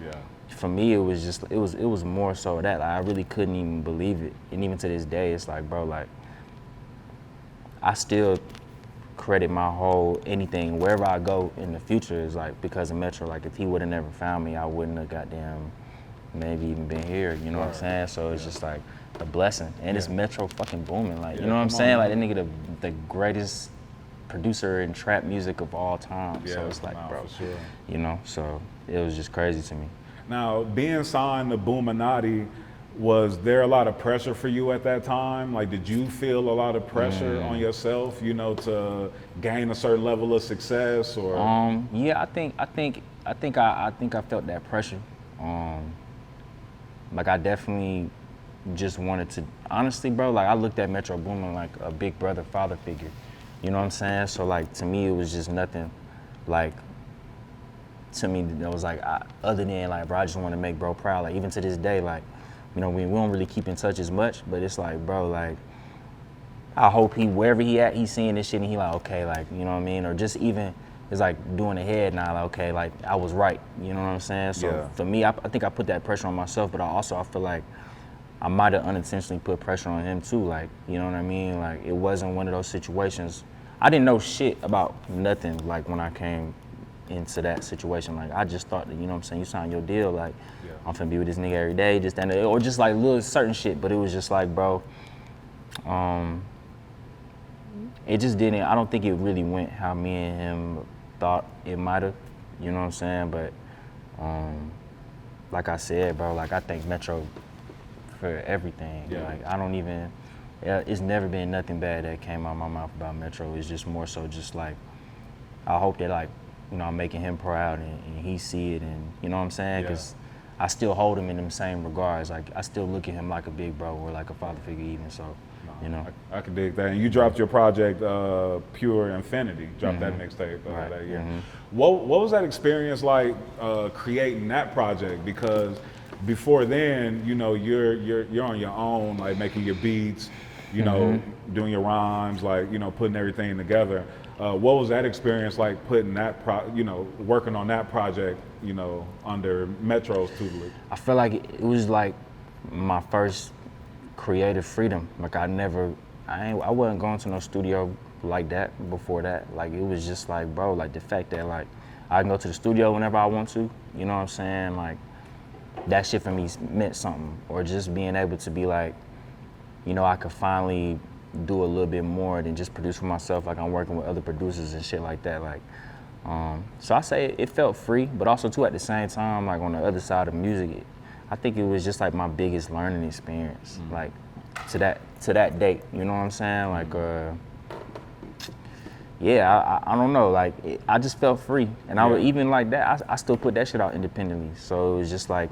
Speaker 1: for me, it was just, it was more so that like, I really couldn't even believe it. And even to this day, it's like, bro, like, I still credit my whole anything, wherever I go in the future is like because of Metro. Like if he would have never found me, I wouldn't have goddamn maybe even been here, you know what I'm saying? So it's just like a blessing. And it's Metro fucking booming, like, you know what I'm saying? Like that nigga the greatest producer in trap music of all time. So it's like, bro,
Speaker 3: for sure.
Speaker 1: you know, so it was just crazy to me.
Speaker 3: Now, being signed to Boominati, was there a lot of pressure for you at that time? Like, did you feel a lot of pressure on yourself, you know, to gain a certain level of success, or?
Speaker 1: Yeah, I think I felt that pressure. Like I definitely just wanted to, honestly, bro, like I looked at Metro Boomin like a big brother, father figure. You know what I'm saying? So like to me, it was just nothing like, to me, that was like, other than like, bro, I just want to make bro proud. Like even to this day, like, you know, we don't really keep in touch as much, but it's like, bro, like, I hope wherever he at, he's seeing this shit and he like, okay, like, you know what I mean? Or just even, it's like doing ahead now, like, okay, like, I was right, you know what I'm saying? So for me, I think I put that pressure on myself, but I feel like I might have unintentionally put pressure on him too, like, you know what I mean? Like, it wasn't one of those situations. I didn't know shit about nothing, like, when I came into that situation. Like, I just thought that, you know what I'm saying, you signed your deal, like, I'm finna be with this nigga every day, just that, or just like little certain shit, but it was just like, bro, it just didn't, I don't think it really went how me and him thought it might've, you know what I'm saying? But like I said, bro, like I thank Metro for everything.
Speaker 3: Yeah.
Speaker 1: Like I don't even, it's never been nothing bad that came out of my mouth about Metro. It's just more so just like, I hope that like, you know, I'm making him proud and he see it, and you know what I'm saying? Because I still hold him in them same regards. Like I still look at him like a big bro or like a father figure even, so, you know.
Speaker 3: I can dig that. And you dropped your project, Pure Infinity, dropped that mixtape that year. What was that experience like creating that project? Because before then, you know, you're on your own, like making your beats, you know, doing your rhymes, like, you know, putting everything together. What was that experience like putting that, working on that project, you know, under Metro's tutelage?
Speaker 1: I feel like it was like my first creative freedom. Like I wasn't going to no studio like that before that. Like it was just like, bro, like the fact that like I can go to the studio whenever I want to, you know what I'm saying? Like that shit for me meant something. Or just being able to be like, you know, I could finally do a little bit more than just produce for myself. Like I'm working with other producers and shit like that. Like, so I say it felt free, but also too at the same time, like on the other side of music, I think it was just like my biggest learning experience. Like to that date, you know what I'm saying? Like, I don't know. Like I just felt free, and I would even like that. I still put that shit out independently. So it was just like,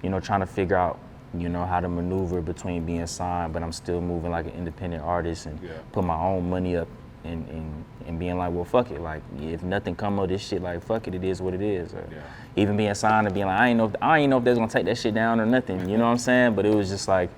Speaker 1: you know, trying to figure out, you know, how to maneuver between being signed, but I'm still moving like an independent artist and put my own money up and being like, well, fuck it. Like, if nothing come of this shit, like, fuck it, it is what it is. Or even being signed and being like, I ain't know if they're gonna take that shit down or nothing. You know what I'm saying? But it was just like,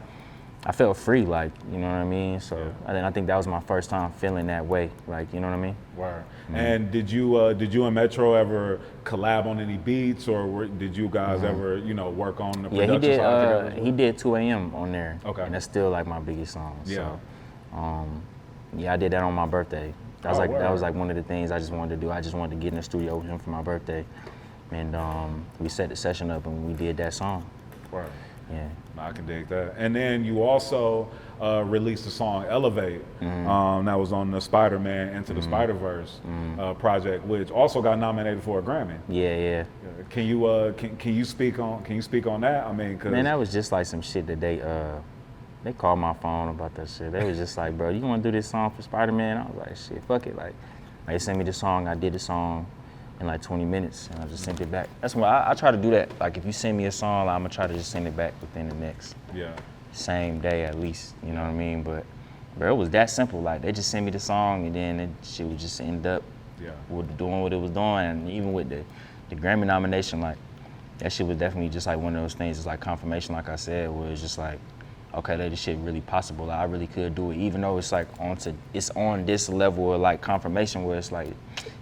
Speaker 1: I felt free, like, you know what I mean? So I think that was my first time feeling that way, like, you know what I mean?
Speaker 3: Word. And did you and Metro ever collab on any beats, or did you guys ever, you know, work on the production side together?
Speaker 1: He did 2 a.m. on there.
Speaker 3: Okay.
Speaker 1: And that's still like my biggest song.
Speaker 3: Yeah.
Speaker 1: So, I did that on my birthday. That was like one of the things I just wanted to do. I just wanted to get in the studio with him for my birthday. And we set the session up and we did that song.
Speaker 3: Word.
Speaker 1: Yeah.
Speaker 3: I can dig that. And then you also released the song Elevate. That was on the Spider-Man Into the Spider-Verse project, which also got nominated for a Grammy.
Speaker 1: Yeah.
Speaker 3: Can you speak on that? I mean, cause
Speaker 1: man, that was just like some shit that they called my phone about that shit. They was just like, bro, you want to do this song for Spider-Man? I was like, shit, fuck it. Like, they sent me the song. I did the song in like 20 minutes, and I just sent it back. That's why I try to do that. Like, if you send me a song, I'm gonna try to just send it back within the next same day at least. You know what I mean? But bro, it was that simple. Like, they just sent me the song, and then it shit would just end up with doing what it was doing. And even with the Grammy nomination, like, that shit was definitely just like one of those things. It's like confirmation, like I said, where it's just like, okay, this shit really possible. Like, I really could do it, even though it's like it's on this level of like confirmation where it's like,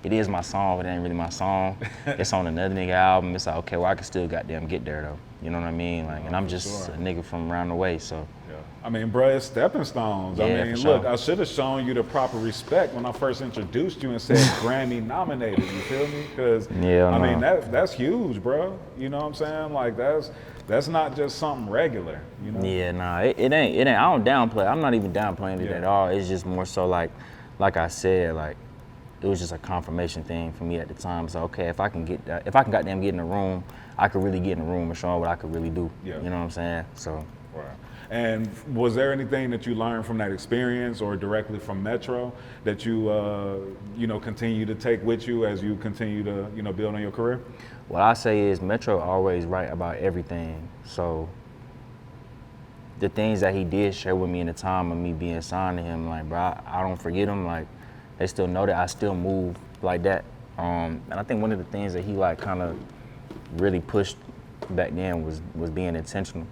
Speaker 1: it is my song, but it ain't really my song. It's on another nigga album. It's like, okay, well, I can still goddamn get there though. You know what I mean? Like, and I'm just a nigga from around the way, so.
Speaker 3: I mean, bro, it's stepping stones.
Speaker 1: Yeah,
Speaker 3: I mean,
Speaker 1: for
Speaker 3: look,
Speaker 1: sure.
Speaker 3: I should have shown you the proper respect when I first introduced you and said Grammy nominated. You feel me? Because I mean, that's huge, bro. You know what I'm saying? Like, that's not just something regular. You know?
Speaker 1: Yeah, nah, it ain't. I don't downplay. I'm not even downplaying it at all. It's just more so like I said, like, it was just a confirmation thing for me at the time. So okay, if I can goddamn get in the room, I could really get in the room and show what I could really do.
Speaker 3: Yeah.
Speaker 1: You know what I'm saying? So.
Speaker 3: Right. And was there anything that you learned from that experience or directly from Metro that you continue to take with you as you continue to, you know, build on your career?
Speaker 1: What I say is Metro always right about everything. So the things that he did share with me in the time of me being signed to him, like, bro, I don't forget them. Like, they still know that I still move like that. And I think one of the things that he like kind of really pushed back then was being intentional.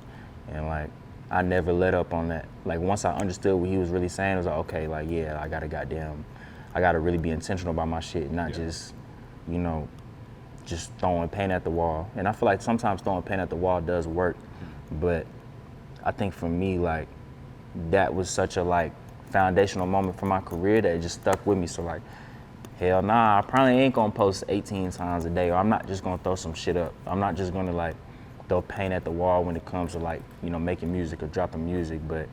Speaker 1: And like, I never let up on that. Like, once I understood what he was really saying, it was like, okay, like, yeah, I gotta really be intentional about my shit, not just, you know, just throwing paint at the wall. And I feel like sometimes throwing paint at the wall does work, but I think for me, like, that was such a like foundational moment for my career that it just stuck with me. So like, hell nah, I probably ain't gonna post 18 times a day, or I'm not just gonna throw some shit up. I'm not just gonna like throw paint at the wall when it comes to like, making music or dropping music, but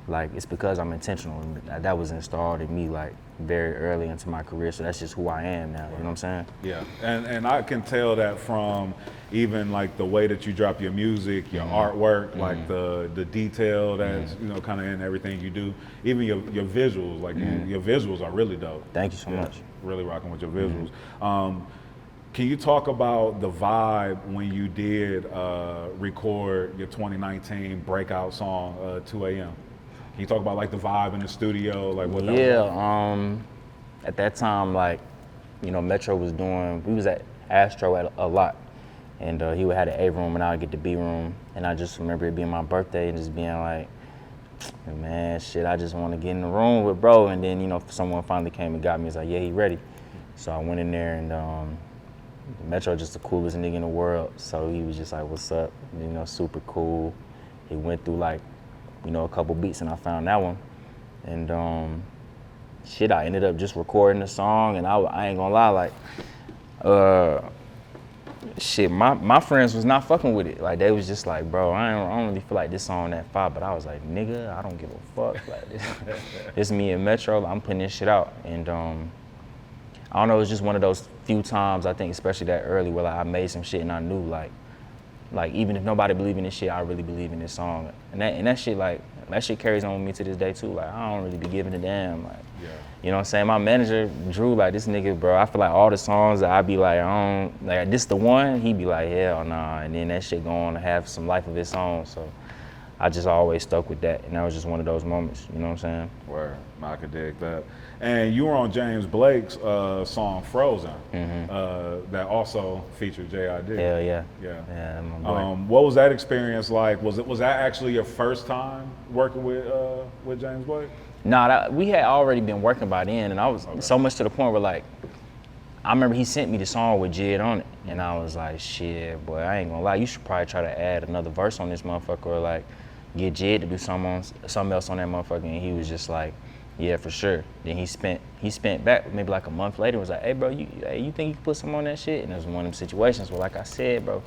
Speaker 1: like it's because I'm intentional, and that was installed in me like very early into my career, so that's just who I am now. You know what I'm saying?
Speaker 3: Yeah, and I can tell that from even like the way that you drop your music, your artwork, like the detail that's kind of in everything you do, even your visuals, like your visuals are really dope.
Speaker 1: Thank you so much.
Speaker 3: Really rocking with your visuals. Can you talk about the vibe when you did record your 2019 Breakout song, 2 a.m.? Can you talk about like the vibe in the studio, like what that was like?
Speaker 1: At that time, like, Metro was we was at Astro a lot, and he would have the A room and I would get the B room, and I just remember it being my birthday and just being like, man, shit, I just want to get in the room with bro, and then, someone finally came and got me, was like, yeah, he ready. So I went in there, and Metro just the coolest nigga in the world, so he was just like, what's up, super cool. He went through like, a couple beats, and I found that one, and I ended up just recording the song, and I ain't gonna lie, like, my friends was not fucking with it. Like, they was just like, bro, I don't really feel like this song that fire, but I was like, nigga, I don't give a fuck. Like, this me and Metro, I'm putting this shit out, and I don't know, it was just one of those few times, I think, especially that early, where like I made some shit and I knew like even if nobody believe in this shit, I really believe in this song. And that shit, like, that shit carries on with me to this day too. Like, I don't really be giving a damn. Like, you know what I'm saying? My manager, Drew, like, this nigga, bro, I feel like all the songs that I be like, this the one, he be like, hell nah. And then that shit go on to have some life of its own. So I just always stuck with that. And that was just one of those moments, you know what I'm saying?
Speaker 3: Word, I could dig that. And you were on James Blake's song Frozen, that also featured JID.
Speaker 1: Hell yeah.
Speaker 3: Yeah. What was that experience like? Was that actually your first time working with James Blake?
Speaker 1: Nah, we had already been working by then, and I was so much to the point where, like, I remember he sent me the song with JID on it, and I was like, shit, boy, I ain't gonna lie, you should probably try to add another verse on this motherfucker, or like get JID to do something else on that motherfucker, and he was just like, yeah, for sure. Then he spent back maybe like a month later, was like, hey bro, you think you can put some on that shit? And it was one of them situations where, like I said, bro,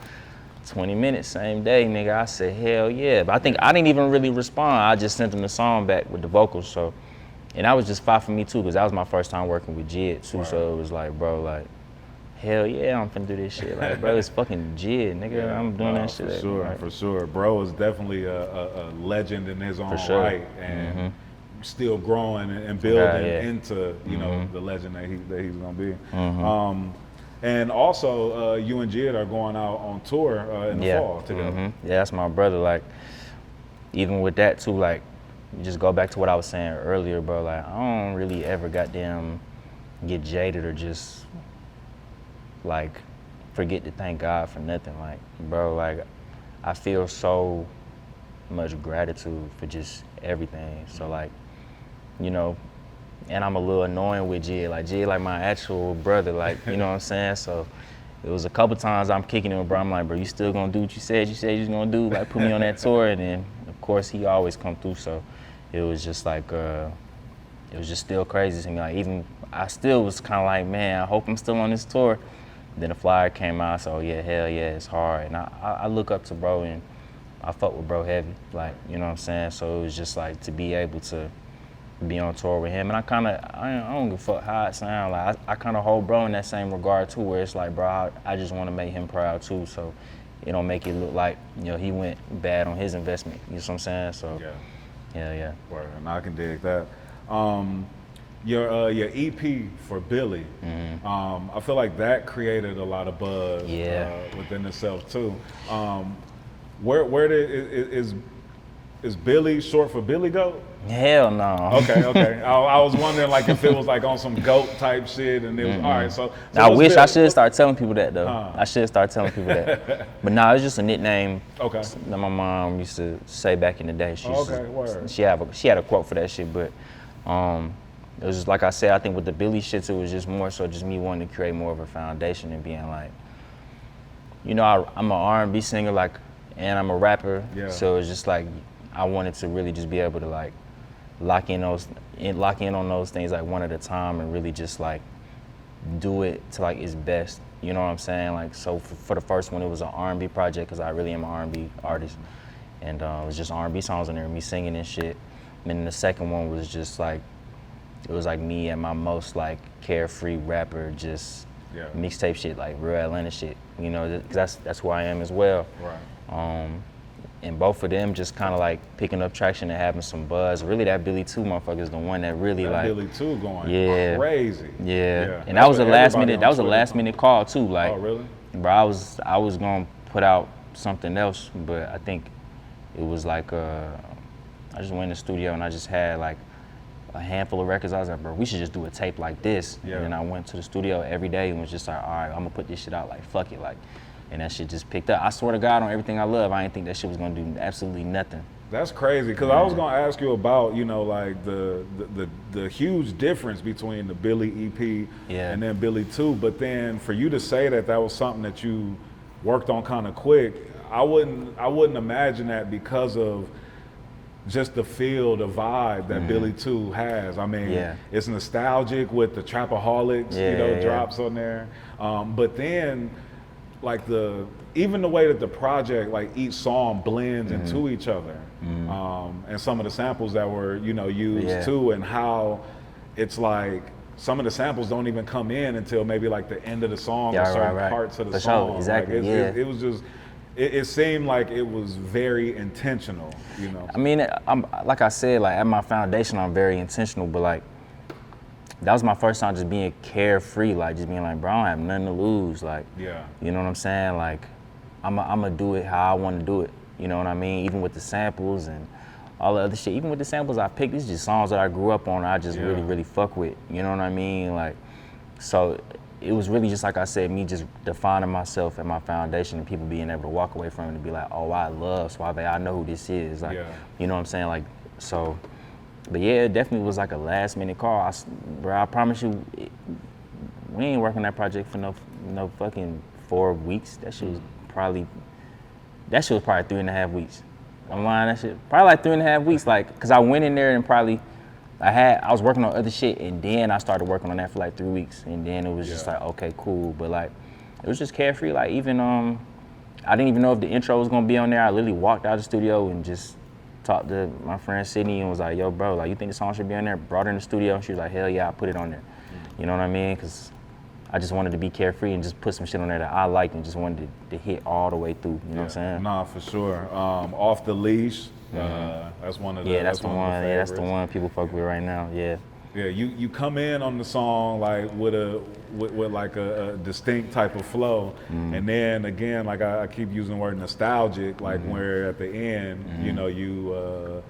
Speaker 1: 20 minutes, same day, nigga. I said, hell yeah. But I think I didn't even really respond. I just sent him the song back with the vocals. So, and that was just fire for me too, because that was my first time working with JID too. Wow. So it was like, bro, like, hell yeah, I'm finna do this shit. Like, bro, it's fucking JID, nigga. Yeah, I'm doing that shit.
Speaker 3: For sure. Bro is definitely a legend in his own right. And still growing and building into, the legend that he's gonna be. And also, you and JID are going out on tour in the fall together.
Speaker 1: Yeah, that's my brother. Like, even with that too, like, you just go back to what I was saying earlier, bro. Like, I don't really ever goddamn get jaded or just, like, forget to thank God for nothing. Like, bro, like, I feel so much gratitude for just everything. So, like, and I'm a little annoying with JID. Like, JID like my actual brother, like, you know what I'm saying? So it was a couple times I'm kicking him, bro. I'm like, bro, you still gonna do what you said you was gonna do? Like, put me on that tour. And then, of course, he always come through. So it was just like, it was just still crazy to me. Like, even I still was kind of like, man, I hope I'm still on this tour. Then the flyer came out, so yeah, hell yeah, it's hard. And I look up to bro, and I fuck with bro heavy. Like, you know what I'm saying? So it was just like to be able to be on tour with him, and I don't give a fuck how it sound. Like, I kind of hold bro in that same regard too, where it's like, bro, I just want to make him proud too, so it don't make it look like, he went bad on his investment. You know what I'm saying? So yeah.
Speaker 3: Word, and I can dig that. Your EP for Billy, I feel like that created a lot of buzz within itself too. Where is Billy short for Billy Goat?
Speaker 1: Hell no.
Speaker 3: Okay. I was wondering, like, if it was like on some goat type shit, and it was all right. So
Speaker 1: I wish I should start telling people that though. I should start telling people that. But no, it's just a nickname.
Speaker 3: Okay.
Speaker 1: That my mom used to say back in the day. She had a quote for that shit, but it was just like I said. I think with the Billy shit, it was just more so just me wanting to create more of a foundation and being like, I'm an R&B singer, like, and I'm a rapper. Yeah. So it's just like I wanted to really just be able to lock in on those things like one at a time, and really just like do it to like its best. You know what I'm saying? Like, so for the first one, it was an R&B project because I really am an R&B artist, and it was just R&B songs in there, me singing and shit. And then the second one was just like, it was like me at my most like carefree rapper, just mixtape shit, like real Atlanta shit. You know, cause that's who I am as well.
Speaker 3: Right.
Speaker 1: And both of them just kind of like picking up traction and having some buzz. Really, that Billy 2 motherfucker is the one that really like.
Speaker 3: Billy 2 going crazy.
Speaker 1: Yeah. And that was a last minute. That was a last minute call too. Like,
Speaker 3: oh really?
Speaker 1: Bro, I was gonna put out something else, but I think it was like I just went in the studio and I just had like a handful of records. I was like, bro, we should just do a tape like this.
Speaker 3: Yeah.
Speaker 1: And then I went to the studio every day and was just like, all right, I'm gonna put this shit out. Like, fuck it, like. And that shit just picked up. I swear to God, on everything I love, I didn't think that shit was gonna do absolutely nothing.
Speaker 3: That's crazy, because I was gonna ask you about, you know, like the huge difference between the Billy EP and then Billy 2, but then for you to say that was something that you worked on kind of quick, I wouldn't imagine that because of just the feel, the vibe that Billy 2 has. I mean, it's nostalgic with the Trapaholics, drops on there, but then like even the way that the project, like each song blends into each other, and some of the samples that were, you know, used too, and how it's like some of the samples don't even come in until maybe like the end of the song or certain parts of the song.
Speaker 1: Sure, exactly.
Speaker 3: Like it was just, it seemed like it was very intentional, you know.
Speaker 1: I mean, I'm like I said, like at my foundation, I'm very intentional, but like that was my first time just being carefree, like just being like, bro, I don't have nothing to lose, like, you know what I'm saying? Like, I'm gonna do it how I want to do it, you know what I mean? Even with the samples and all the other shit, even with the samples I picked, these just songs that I grew up on, I just really fuck with, you know what I mean? Like, so it was really just like I said, me just defining myself at my foundation and people being able to walk away from it and be like, oh, I love Swavay, I know who this is, like, you know what I'm saying? Like, so. But yeah, it definitely was like a last minute call. Bro, I promise you, we ain't working on that project for no fucking 4 weeks. That shit was probably 3.5 weeks. I'm lying, that shit, probably like 3.5 weeks. Like, cause I went in there and probably, I was working on other shit and then I started working on that for like 3 weeks. And then it was just like, okay, cool. But like, it was just carefree. Like even, I didn't even know if the intro was gonna be on there. I literally walked out of the studio and just talked to my friend Sydney and was like, yo, bro, like, you think the song should be on there? Brought her in the studio and she was like, hell yeah, I put it on there. You know what I mean? Because I just wanted to be carefree and just put some shit on there that I liked and just wanted to hit all the way through. You know what I'm saying?
Speaker 3: Nah, for sure. Off the Leash, that's one of the
Speaker 1: that's the one. Yeah, that's the one people fuck with right now. Yeah.
Speaker 3: Yeah, you come in on the song like with like a distinct type of flow, and then again, like I keep using the word nostalgic, like where at the end, you know, you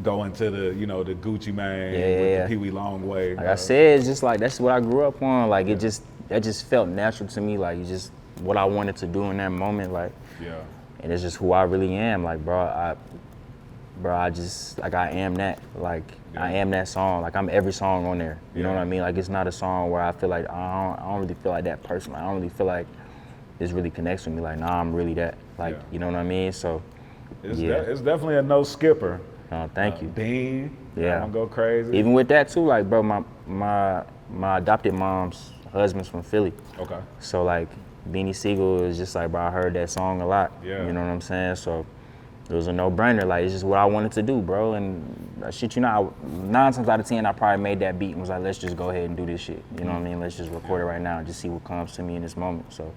Speaker 3: go into the, you know, the Gucci Mane with the Pee Wee Longway.
Speaker 1: Like I said, it's just like that's what I grew up on. Like that just felt natural to me. Like it's just what I wanted to do in that moment. Like, and it's just who I really am. Like, bro, I just like I am that. Like. I am that song. Like I'm every song on there. You know what I mean? Like it's not a song where I feel like I don't really feel like that person. I don't really feel like this really connects with me. Like nah, I'm really that. Like you know what I mean? So
Speaker 3: it's definitely a no skipper.
Speaker 1: Oh, thank you.
Speaker 3: Bean. Don't go crazy.
Speaker 1: Even with that too, like bro, my adopted mom's husband's from Philly. Okay. So like Beanie Siegel is just like, bro, I heard that song a lot. Yeah. You know what I'm saying? So it was a no-brainer. Like, it's just what I wanted to do, bro. And shit, you know, 9 times out of 10, I probably made that beat and was like, let's just go ahead and do this shit. You know what I mean? Let's just record it right now and just see what comes to me in this moment. So,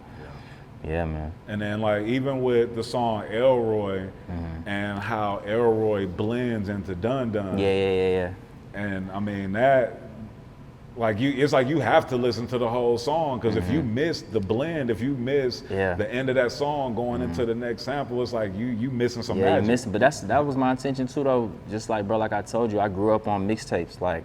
Speaker 1: yeah, man.
Speaker 3: And then, like, even with the song Elroy and how Elroy blends into Dun Dun.
Speaker 1: Yeah.
Speaker 3: And, I mean, that, like, it's like you have to listen to the whole song, because if you miss the blend, if you miss the end of that song going into the next sample, it's like you missing some magic. Yeah, you missing,
Speaker 1: but that was my intention too, though. Just like, bro, like I told you, I grew up on mixtapes, like,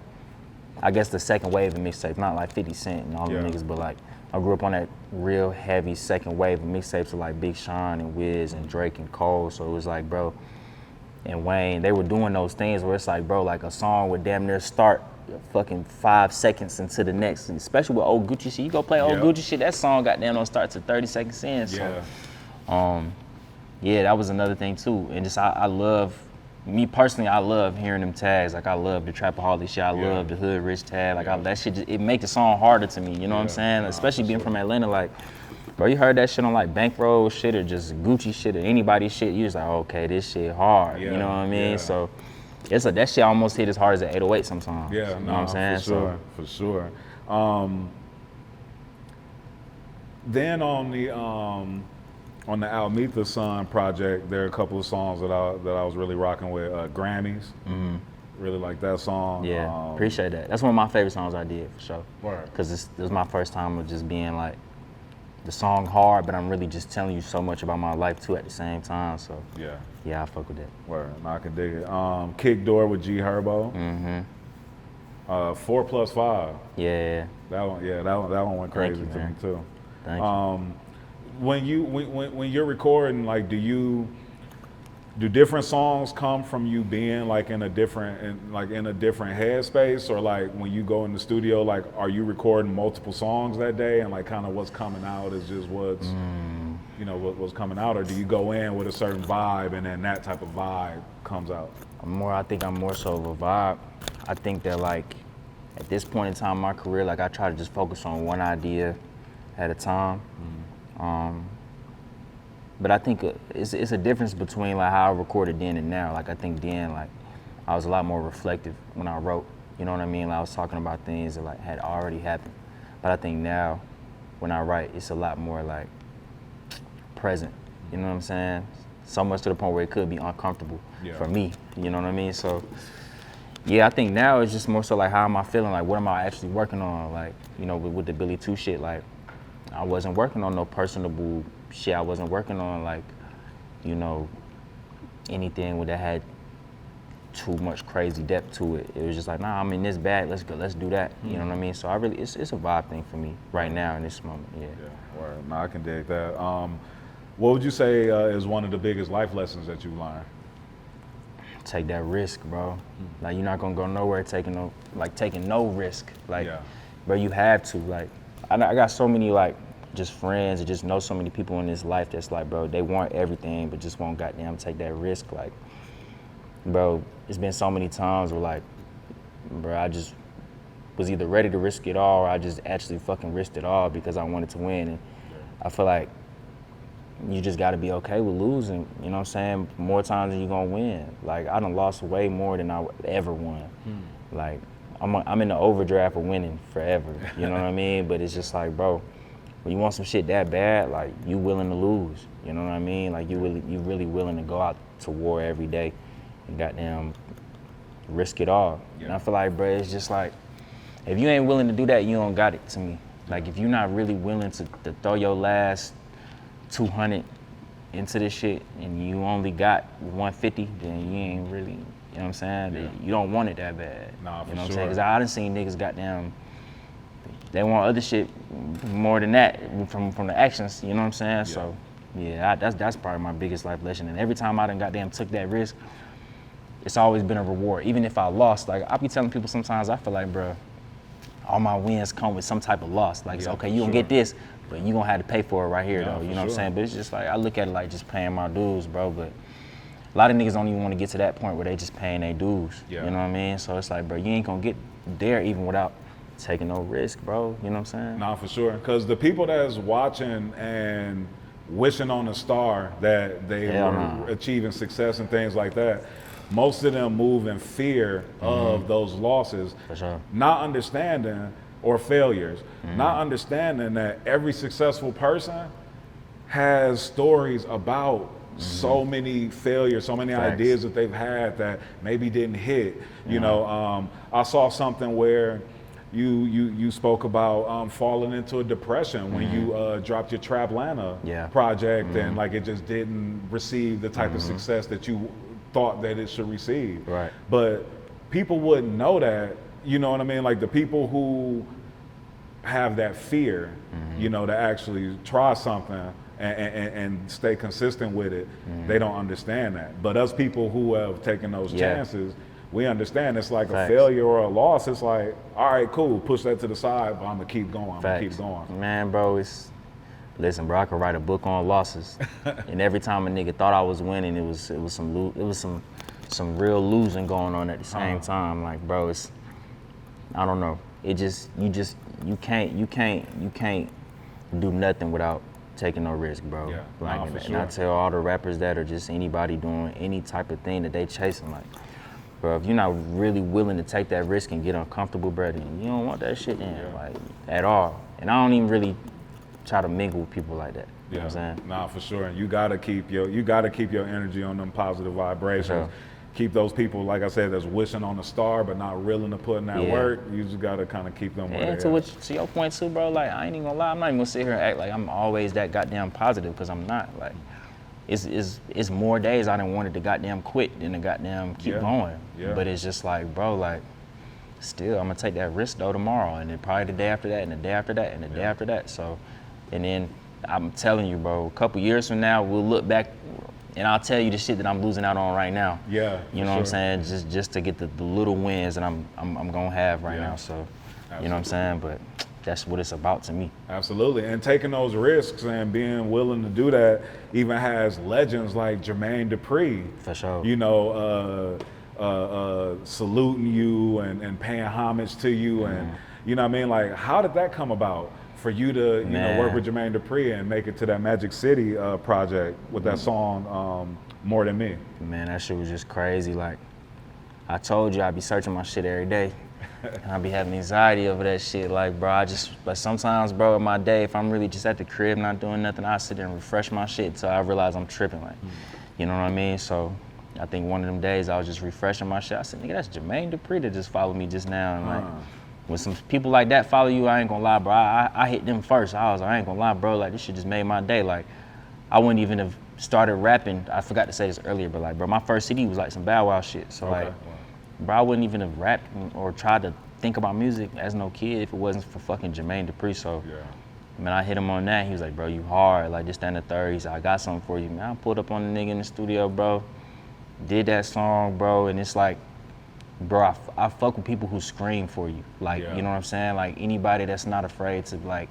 Speaker 1: I guess the second wave of mixtapes, not like 50 Cent and all the niggas, but like, I grew up on that real heavy second wave of mixtapes of like Big Sean and Wiz and Drake and Cole, so it was like, bro, and Wayne, they were doing those things where it's like, bro, like a song would damn near start fucking 5 seconds into the next, and especially with old Gucci shit. You go play old Gucci shit, that song goddamn don't start to 30 seconds in. So, that was another thing too. And just I love me personally, I love hearing them tags. Like I love the Trapaholic shit. I love the Hood Rich tag. Like that shit, it make the song harder to me. You know what I'm saying? Especially being from Atlanta. Like, bro, you heard that shit on like Bankroll shit or just Gucci shit or anybody's shit. You just like, okay, this shit hard. You know what I mean? So it's like that shit almost hit as hard as an 808 sometimes.
Speaker 3: Yeah,
Speaker 1: you know what I'm saying?
Speaker 3: For sure. Then on the Almitha Son project, there are a couple of songs that I was really rocking with. Grammys, really like that song.
Speaker 1: Yeah, appreciate that. That's one of my favorite songs I did for sure.
Speaker 3: Word.
Speaker 1: Because this was my first time of just being like, the song hard, but I'm really just telling you so much about my life too at the same time. So yeah, I fuck with that.
Speaker 3: Word, I can dig it. Kick Door with G Herbo. 4+5.
Speaker 1: Yeah.
Speaker 3: That one went crazy to me too.
Speaker 1: Thank you.
Speaker 3: When you're recording, like, do different songs come from you being like in a different headspace, or like when you go in the studio, like are you recording multiple songs that day and like kind of what's coming out is just what's what's coming out, or do you go in with a certain vibe and then that type of vibe comes out?
Speaker 1: I think I'm more so of a vibe. I think that like at this point in time in my career, like I try to just focus on one idea at a time. But I think it's a difference between like how I recorded then and now. Like I think then, like I was a lot more reflective when I wrote. You know what I mean? Like, I was talking about things that like had already happened. But I think now, when I write, it's a lot more like present. You know what I'm saying? So much to the point where it could be uncomfortable for me. You know what I mean? So yeah, I think now it's just more so like how am I feeling? Like what am I actually working on? Like, you know, with the Billy 2 shit, like I wasn't working on no personable shit. I wasn't working on like, you know, anything that had too much crazy depth to it. It was just like, nah, I'm in this bag, let's go, let's do that. You know what I mean? So I really, it's a vibe thing for me right now in this moment,
Speaker 3: Word. No, I can dig that. What would you say is one of the biggest life lessons that you learned?
Speaker 1: Take that risk, bro. Like you're not gonna go nowhere taking no risk. Like, bro, you have to. Like, I got so many like just friends and just know so many people in this life that's like, bro, they want everything but just won't goddamn take that risk. Like, bro, it's been so many times where like, bro, I just was either ready to risk it all or I just actually fucking risked it all because I wanted to win. And I feel like you just gotta be okay with losing, you know what I'm saying? More times than you're gonna win. Like, I done lost way more than I ever won. Like, I'm in the overdraft of winning forever, you know what I mean? But it's just like, bro, when you want some shit that bad, like, you willing to lose, you know what I mean? Like, you really willing to go out to war every day and goddamn risk it all. And I feel like, bro, it's just like, if you ain't willing to do that, you don't got it to me. Like, if you're not really willing to throw your last 200 into this shit and you only got 150, then you ain't really, you know what I'm saying? You don't want it that bad.
Speaker 3: Nah, for
Speaker 1: you know what I'm
Speaker 3: sure.
Speaker 1: saying? Because I done seen niggas goddamn, they want other shit more than that from the actions, you know what I'm saying? So, yeah, that's probably my biggest life lesson. And every time I done goddamn took that risk, it's always been a reward. Even if I lost, like, I be telling people sometimes, I feel like, bro, all my wins come with some type of loss. Like, it's okay, you gonna get this, but you gonna have to pay for it right here, though. You know what I'm saying? But it's just like, I look at it like just paying my dues, bro. But a lot of niggas don't even want to get to that point where they just paying their dues. You know what I mean? So it's like, bro, you ain't gonna get there even without taking no risk, bro. You know what I'm saying?
Speaker 3: Nah, for sure. Because the people that's watching and wishing on a star that they were achieving success and things like that, most of them move in fear of those losses, not understanding, or failures, not understanding that every successful person has stories about so many failures, so many ideas that they've had that maybe didn't hit. You know, I saw something where you spoke about falling into a depression when you dropped your Traplana project and like it just didn't receive the type of success that you thought that it should receive.
Speaker 1: Right.
Speaker 3: But people wouldn't know that, you know what I mean? Like the people who have that fear, you know, to actually try something and stay consistent with it, they don't understand that. But us people who have taken those chances, we understand it's like a failure or a loss. It's like, all right, cool, push that to the side, but I'm gonna keep going, I'm gonna keep going.
Speaker 1: Man, bro, listen, bro, I could write a book on losses. And every time a nigga thought I was winning, it was some some real losing going on at the same time. Like, bro, it's, I don't know. It just, you can't do nothing without taking no risk, bro.
Speaker 3: Yeah,
Speaker 1: like,
Speaker 3: for
Speaker 1: and
Speaker 3: sure.
Speaker 1: I tell all the rappers that, or just anybody doing any type of thing that they chasing, like, bro, if you're not really willing to take that risk and get uncomfortable, bro, then you don't want that shit in, like, at all. And I don't even really try to mingle with people like that. You know what I'm saying?
Speaker 3: Nah, for sure. And you gotta keep your energy on them positive vibrations.
Speaker 1: Sure.
Speaker 3: Keep those people, like I said, that's wishing on a star but not willing to put in that
Speaker 1: Yeah.
Speaker 3: work. You just gotta kind of keep them.
Speaker 1: And to your point too, bro, like, I ain't even gonna lie, I'm not even gonna sit here and act like I'm always that goddamn positive, because I'm not. Like, it's more days I done wanted to goddamn quit than to goddamn keep going.
Speaker 3: Yeah.
Speaker 1: But it's just like, bro, like, still, I'm gonna take that risk though tomorrow, and then probably the day after that, and the day after that, and the day after that. So, and then I'm telling you, bro, a couple years from now, we'll look back and I'll tell you the shit that I'm losing out on right now.
Speaker 3: Yeah.
Speaker 1: You know what I'm saying? Just to get the little wins that I'm gonna have right now. So,
Speaker 3: Absolutely.
Speaker 1: you know what I'm saying? But that's what it's about to me.
Speaker 3: Absolutely. And taking those risks and being willing to do that even has legends like Jermaine Dupri.
Speaker 1: For sure.
Speaker 3: You know, saluting you and paying homage to you. And, you know what I mean? Like, how did that come about for you to, you know, work with Jermaine Dupri and make it to that Magic City project with that song, More Than Me?
Speaker 1: Man, that shit was just crazy. Like, I told you I'd be searching my shit every day. And I'd be having anxiety over that shit. Like, bro, but sometimes, bro, in my day, if I'm really just at the crib not doing nothing, I sit there and refresh my shit until I realize I'm tripping. Like, you know what I mean? So I think one of them days I was just refreshing my shit. I said, nigga, that's Jermaine Dupri that just followed me just now. And like, when some people like that follow you, I ain't gonna lie, bro. I hit them first. I ain't gonna lie, bro. Like, this shit just made my day. Like, I wouldn't even have started rapping. I forgot to say this earlier, but like, bro, my first CD was like some Bow Wow shit. So like, bro, I wouldn't even have rapped or tried to think about music as no kid if it wasn't for fucking Jermaine Dupri. So, man, I hit him on that. He was like, bro, you hard. Like, just stand at third. He said, I got something for you, man. I pulled up on the nigga in the studio, bro. Did that song, bro, and it's like, bro, I fuck with people who scream for you. Like, you know what I'm saying? Like, anybody that's not afraid to, like,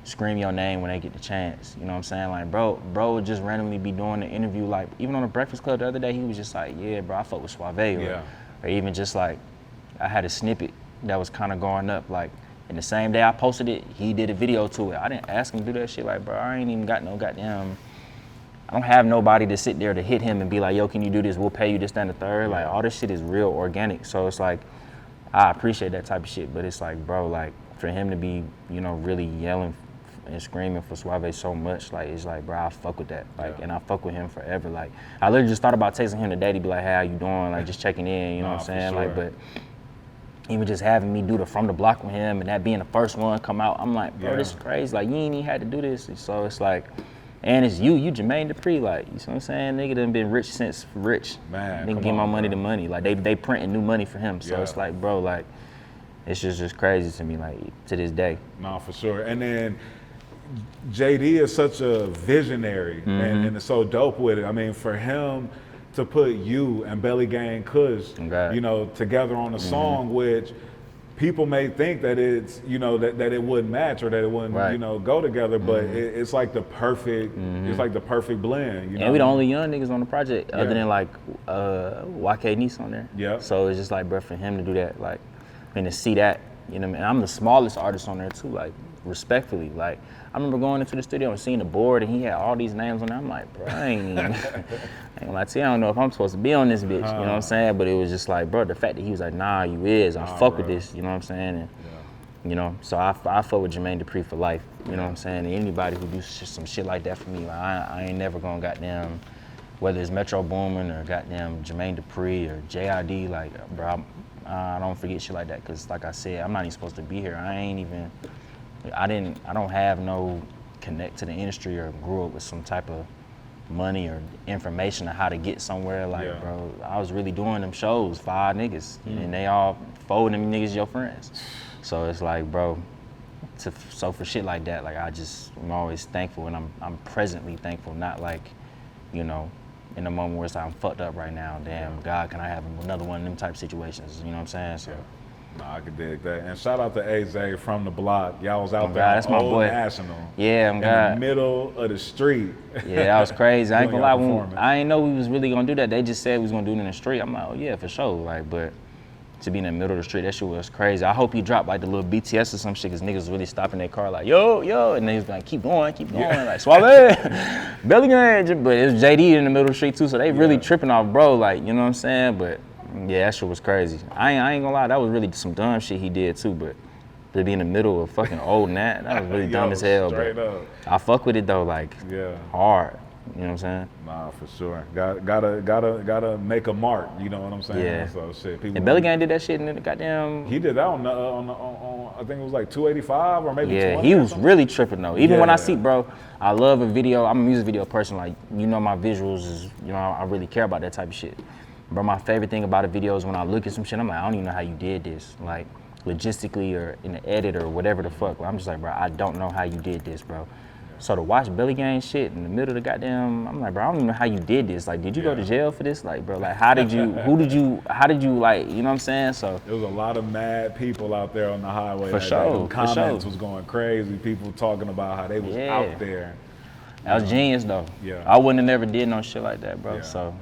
Speaker 1: scream your name when they get the chance. You know what I'm saying? Like, bro would just randomly be doing an interview. Like, even on the Breakfast Club the other day, he was just like, yeah, bro, I fuck with Swavay. Or even just like, I had a snippet that was kind of going up. Like, and the same day I posted it, he did a video to it. I didn't ask him to do that shit. Like, bro, I ain't even got no goddamn, I don't have nobody to sit there to hit him and be like, yo, can you do this? We'll pay you this, that, and the third. Like, all this shit is real organic. So it's like, I appreciate that type of shit. But it's like, bro, like, for him to be, you know, really yelling and screaming for Swavay so much, like, it's like, bro, I fuck with that. Like, and I fuck with him forever. Like, I literally just thought about texting him today to be like, hey, how you doing? Like, just checking in, you know what I'm saying? Like, but even just having me do the From the Block with him and that being the first one come out, I'm like, bro, this is crazy. Like, you ain't even had to do this. So it's like, and it's you Jermaine Dupri, like, you see what I'm saying? Nigga done been rich since rich.
Speaker 3: Man,
Speaker 1: nigga give my money to money. Like, they printing new money for him. So it's like, bro, like, it's just crazy to me, like, to this day.
Speaker 3: No, for sure. And then JD is such a visionary and it's so dope with it. I mean, for him to put you and Belly Gang Kush, you know, together on a song, which people may think that it's, you know, that it wouldn't match or that it wouldn't, you know, go together, but it's like the perfect, it's like the perfect blend. You know?
Speaker 1: And we the only young niggas on the project, other than like YK Nice on there.
Speaker 3: Yeah.
Speaker 1: So it's just like, bro, for him to do that, like, and to see that, you know what I mean? I'm the smallest artist on there too, like, respectfully. Like, I remember going into the studio and seeing the board and he had all these names on there. I'm like, bro, I ain't even, I ain't gonna lie to you, I don't know if I'm supposed to be on this bitch, you know what I'm saying? But it was just like, bro, the fact that he was like, nah, you is, I fuck with this, you know what I'm saying? And, you know, so I fuck with Jermaine Dupri for life, you know what I'm saying? And anybody who do some shit like that for me, like, I ain't never gonna goddamn, whether it's Metro Boomin or goddamn Jermaine Dupri or JID, like, bro, I don't forget shit like that, cause like I said, I'm not even supposed to be here. I don't have no connect to the industry or grew up with some type of money or information on how to get somewhere. Like, bro, I was really doing them shows, 5 niggas, and they all 4 of them niggas your friends. So it's like, bro, so for shit like that, like, I'm always thankful, and I'm presently thankful, not like, you know, in the moment where it's like, I'm fucked up right now, damn, God, can I have another one of them type situations, you know what I'm saying? So,
Speaker 3: Nah, I could dig that. And shout out to AZ from the block. Y'all was out there
Speaker 1: God, that's
Speaker 3: on
Speaker 1: my
Speaker 3: Old
Speaker 1: boy.
Speaker 3: National.
Speaker 1: Yeah,
Speaker 3: in
Speaker 1: God.
Speaker 3: the middle of the street.
Speaker 1: Yeah, that was crazy. I ain't
Speaker 3: Doing
Speaker 1: gonna lie,
Speaker 3: y'all performance.
Speaker 1: I ain't know we was really gonna do that. They just said we was gonna do it in the street. I'm like, oh yeah, for sure. Like, but to be in the middle of the street, that shit was crazy. I hope you dropped like the little BTS or some shit, cause niggas was really stopping their car like, yo, and they was like, keep going, like Swavay, belly gang. But it was JD in the middle of the street too, so they really tripping off, bro. Like, you know what I'm saying? But yeah, that shit was crazy. I ain't gonna lie, that was really some dumb shit he did too, but to be in the middle of fucking old Nat, that was really dumb as hell.
Speaker 3: Straight
Speaker 1: But
Speaker 3: up.
Speaker 1: I fuck with it though, like hard. You know what I'm saying?
Speaker 3: Nah, for sure. Gotta make a mark. You know what I'm saying?
Speaker 1: Yeah.
Speaker 3: So shit. People.
Speaker 1: And Belly Gang did that shit in the goddamn.
Speaker 3: He did that on I think it was like 285 or maybe.
Speaker 1: Yeah,
Speaker 3: 20
Speaker 1: he
Speaker 3: or
Speaker 1: was
Speaker 3: something.
Speaker 1: really tripping though. Even when I
Speaker 3: Yeah.
Speaker 1: see, bro, I love a video. I'm a music video person. Like, you know, my visuals is, you know, I really care about that type of shit. Bro, my favorite thing about a video is when I look at some shit, I'm like, I don't even know how you did this. Like, logistically or in the edit or whatever the fuck. I'm just like, bro, I don't know how you did this, bro. So to watch Belly Gang shit in the middle of the goddamn, I'm like, bro, I don't even know how you did this. Like, did you go to jail for this? Like, bro, like, how did you, how did you, like, you know what I'm saying? So.
Speaker 3: There was a lot of mad people out there on the highway.
Speaker 1: For
Speaker 3: that
Speaker 1: sure,
Speaker 3: day. The
Speaker 1: for
Speaker 3: comments
Speaker 1: sure.
Speaker 3: was going crazy. People talking about how they was out there.
Speaker 1: That was genius though.
Speaker 3: Yeah.
Speaker 1: I wouldn't have never did no shit like that, bro.
Speaker 3: Yeah.
Speaker 1: So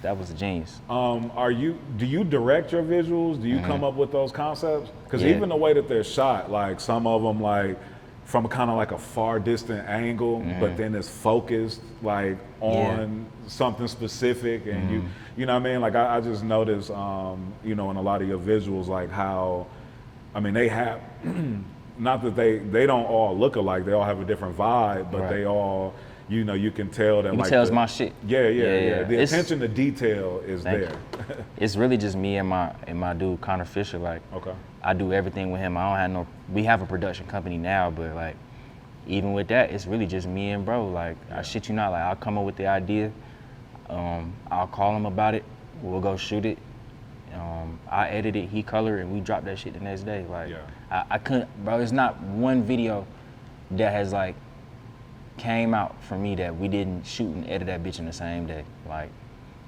Speaker 1: that was a genius.
Speaker 3: Do you direct your visuals? Do you come up with those concepts? Because
Speaker 1: Yeah.
Speaker 3: even the way that they're shot, like some of them, like from kind of like a far distant angle, but then it's focused like on something specific, and you know what I mean? Like I just noticed, you know, in a lot of your visuals, like how, I mean, they have. Not that they don't all look alike. They all have a different vibe, but they all, you know, you can tell that.
Speaker 1: You can
Speaker 3: like
Speaker 1: tell it's my shit.
Speaker 3: Yeah. The
Speaker 1: It's-
Speaker 3: attention to detail is there.
Speaker 1: It's really just me and my dude Connor Fisher. Like,
Speaker 3: Okay.
Speaker 1: I do everything with him. I don't have no. We have a production company now, but like, even with that, it's really just me and bro. Like, I shit you not. Like, I'll come up with the idea. I'll call him about it. We'll go shoot it. I edit it, he color, and we drop that shit the next day. Like, I couldn't, bro. There's not one video that has like came out for me that we didn't shoot and edit that bitch in the same day. Like,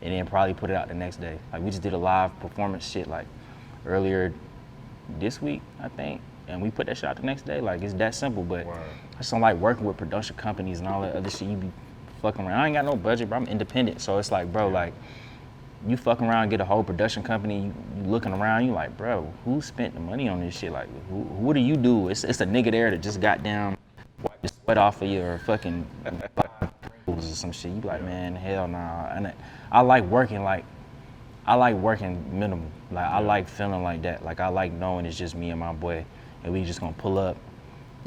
Speaker 1: and then probably put it out the next day. Like, we just did a live performance shit like earlier this week, I think, and we put that shit out the next day. Like, it's that simple. But I just don't like working with production companies and all that other shit. You be fucking around. I ain't got no budget, bro. I'm independent, so it's like, bro, like. You fucking around, get a whole production company, you looking around, you like, bro, who spent the money on this shit? Like, what do you do? It's a nigga there that just got down, wiped the sweat off of your fucking or some shit. You be like, man, hell nah. And I like working minimal. Like, I like feeling like that. Like, I like knowing it's just me and my boy, and we just gonna pull up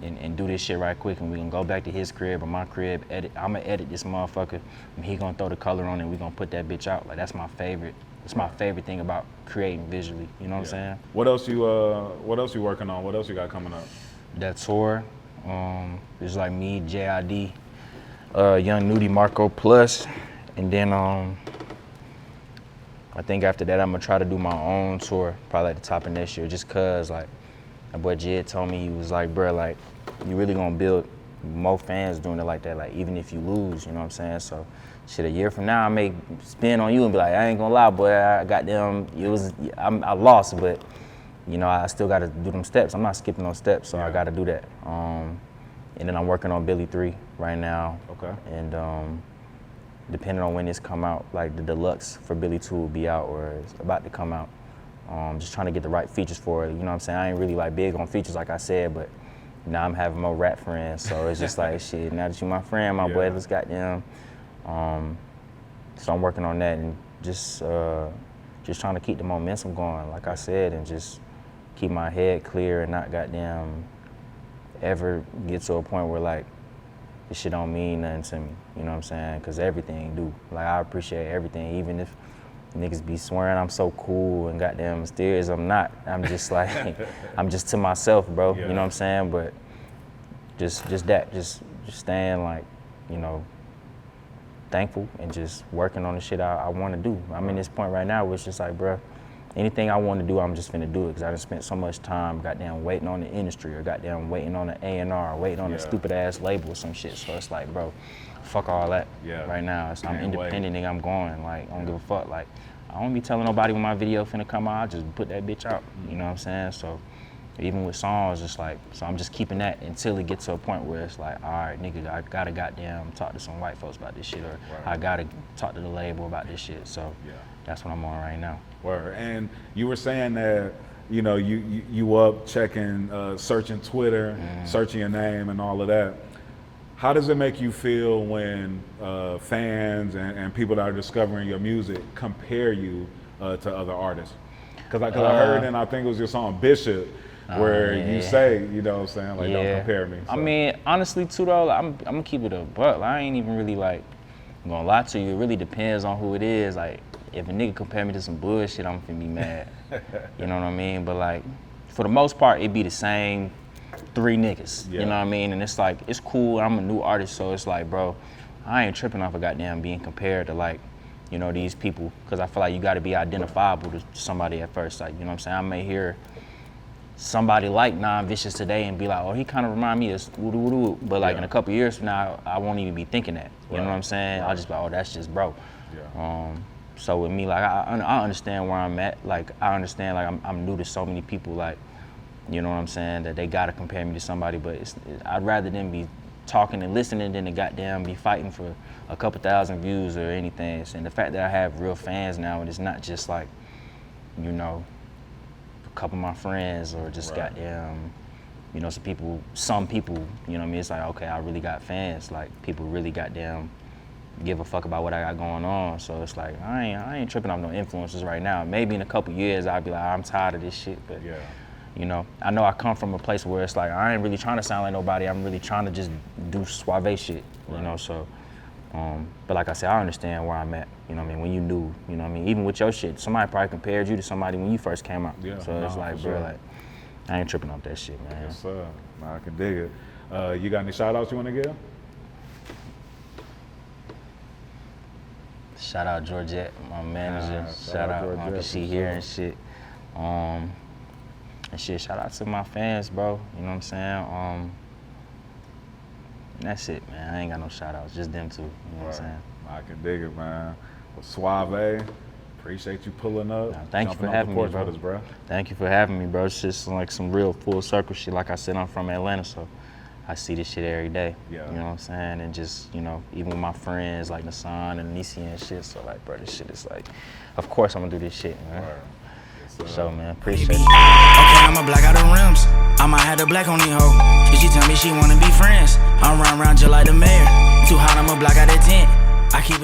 Speaker 1: and do this shit right quick, and we gonna go back to his crib or my crib, edit. I'm gonna edit this motherfucker, and he gonna throw the color on it, and we gonna put that bitch out. Like, that's my favorite. It's my favorite thing about creating visually. You know what I'm saying?
Speaker 3: What else you working on? What else you got coming up?
Speaker 1: That tour, it's like me, JID, Young Nudie, Marco Plus, and then I think after that I'm gonna try to do my own tour, probably at the top of next year, just cause like my boy JID told me, he was like, bro, like, you really gonna build more fans doing it like that, like, even if you lose, you know what I'm saying? So, shit, a year from now, I may spin on you and be like, I ain't gonna lie, boy, I lost, but, you know, I still gotta do them steps. I'm not skipping those steps, so I gotta do that. And then I'm working on Billy 3 right now. Okay. And depending on when this come out, like, the deluxe for Billy 2 will be out, or it's about to come out. Just trying to get the right features for it. You know what I'm saying? I ain't really like big on features like I said, but now I'm having more rap friends. So it's just like, shit, now that you my friend, my boy, let's goddamn. So I'm working on that and just trying to keep the momentum going, like I said, and just keep my head clear and not goddamn ever get to a point where like this shit don't mean nothing to me. You know what I'm saying? Cause everything do. Like, I appreciate everything, even if niggas be swearing I'm so cool and goddamn mysterious. I'm not. I'm just like, I'm just to myself, bro. You know what I'm saying? But just staying like, you know, thankful and just working on the shit I want to do. I'm in this point right now where it's just like, bro, anything I want to do, I'm just finna do it, because I done spent so much time goddamn waiting on the industry, or goddamn waiting on the A&R, waiting on a stupid ass label or some shit. So it's like, bro, fuck all that right now. I'm independent, nigga. I'm going. Like, I don't give a fuck. Like, I don't be telling nobody when my video finna come out. I just put that bitch out. You know what I'm saying? So even with songs, it's like, so I'm just keeping that until it gets to a point where it's like, all right, nigga, I gotta goddamn talk to some white folks about this shit, or I gotta talk to the label about this shit. So that's what I'm on right now.
Speaker 3: Word. And you were saying that, you know, you up checking, searching Twitter, searching your name and all of that. How does it make you feel when fans and people that are discovering your music compare you to other artists? Because I heard, and I think it was your song Bishop, where you say, you know what I'm saying, like, don't compare me. So.
Speaker 1: I mean, honestly too though, I'm gonna keep it a buck. I ain't even really like gonna lie to you. It really depends on who it is. Like, if a nigga compare me to some bullshit, I'm finna be mad. You know what I mean? But like, for the most part, it be the same 3 niggas. You know what I mean? And it's like, it's cool. I'm a new artist, so it's like, bro, I ain't tripping off of goddamn being compared to like, you know, these people, because I feel like you got to be identifiable to somebody at first. Like, you know what I'm saying? I may hear somebody like Non-Vicious today and be like, oh, he kind of remind me of woo woo woo, but like in a couple years from now, I won't even be thinking that. You know what I'm saying? I'll just be like, oh, that's just bro. So with me, like, I understand where I'm at. Like, I understand, like, I'm new to so many people, like, you know what I'm saying, that they gotta compare me to somebody, but I'd rather them be talking and listening than to goddamn be fighting for a couple thousand views or anything. And the fact that I have real fans now, and it's not just like, you know, a couple of my friends or just goddamn, you know, some people, you know what I mean? It's like, okay, I really got fans. Like, people really goddamn give a fuck about what I got going on. So it's like, I ain't tripping off no influences right now. Maybe in a couple years, I'll be like, I'm tired of this shit, but you know I come from a place where it's like, I ain't really trying to sound like nobody. I'm really trying to just do Swavay shit, you know, so. But like I said, I understand where I'm at, you know what I mean, when you new, you know what I mean, even with your shit, somebody probably compared you to somebody when you first came out. So it's like, bro, like, I ain't tripping off that shit, man.
Speaker 3: Yes, sir. I can dig it. You got any shout outs you want to give?
Speaker 1: Shout out Georgette, my manager. Shout out Uncle She here and shit. And shit, shout out to my fans, bro. You know what I'm saying? And that's it, man. I ain't got no shout outs, just them two. You know what I'm saying?
Speaker 3: I can dig it, man. Well, Swavay, appreciate you pulling up.
Speaker 1: Thank you for having me, bro. Thank you for having me, bro. It's just like some real full circle shit. Like I said, I'm from Atlanta, so I see this shit every day. You know what I'm saying? And just, you know, even with my friends like Nassan and Nisi and shit, so like, bro, this shit is like, of course I'm gonna do this shit, man. So, man, appreciate it.
Speaker 2: Okay, I'ma black out the rims. I might have the black on the hoe. Cause she tell me she wanna be friends. I'm round just like the mayor. Too hot, I'ma block out the tent. I keep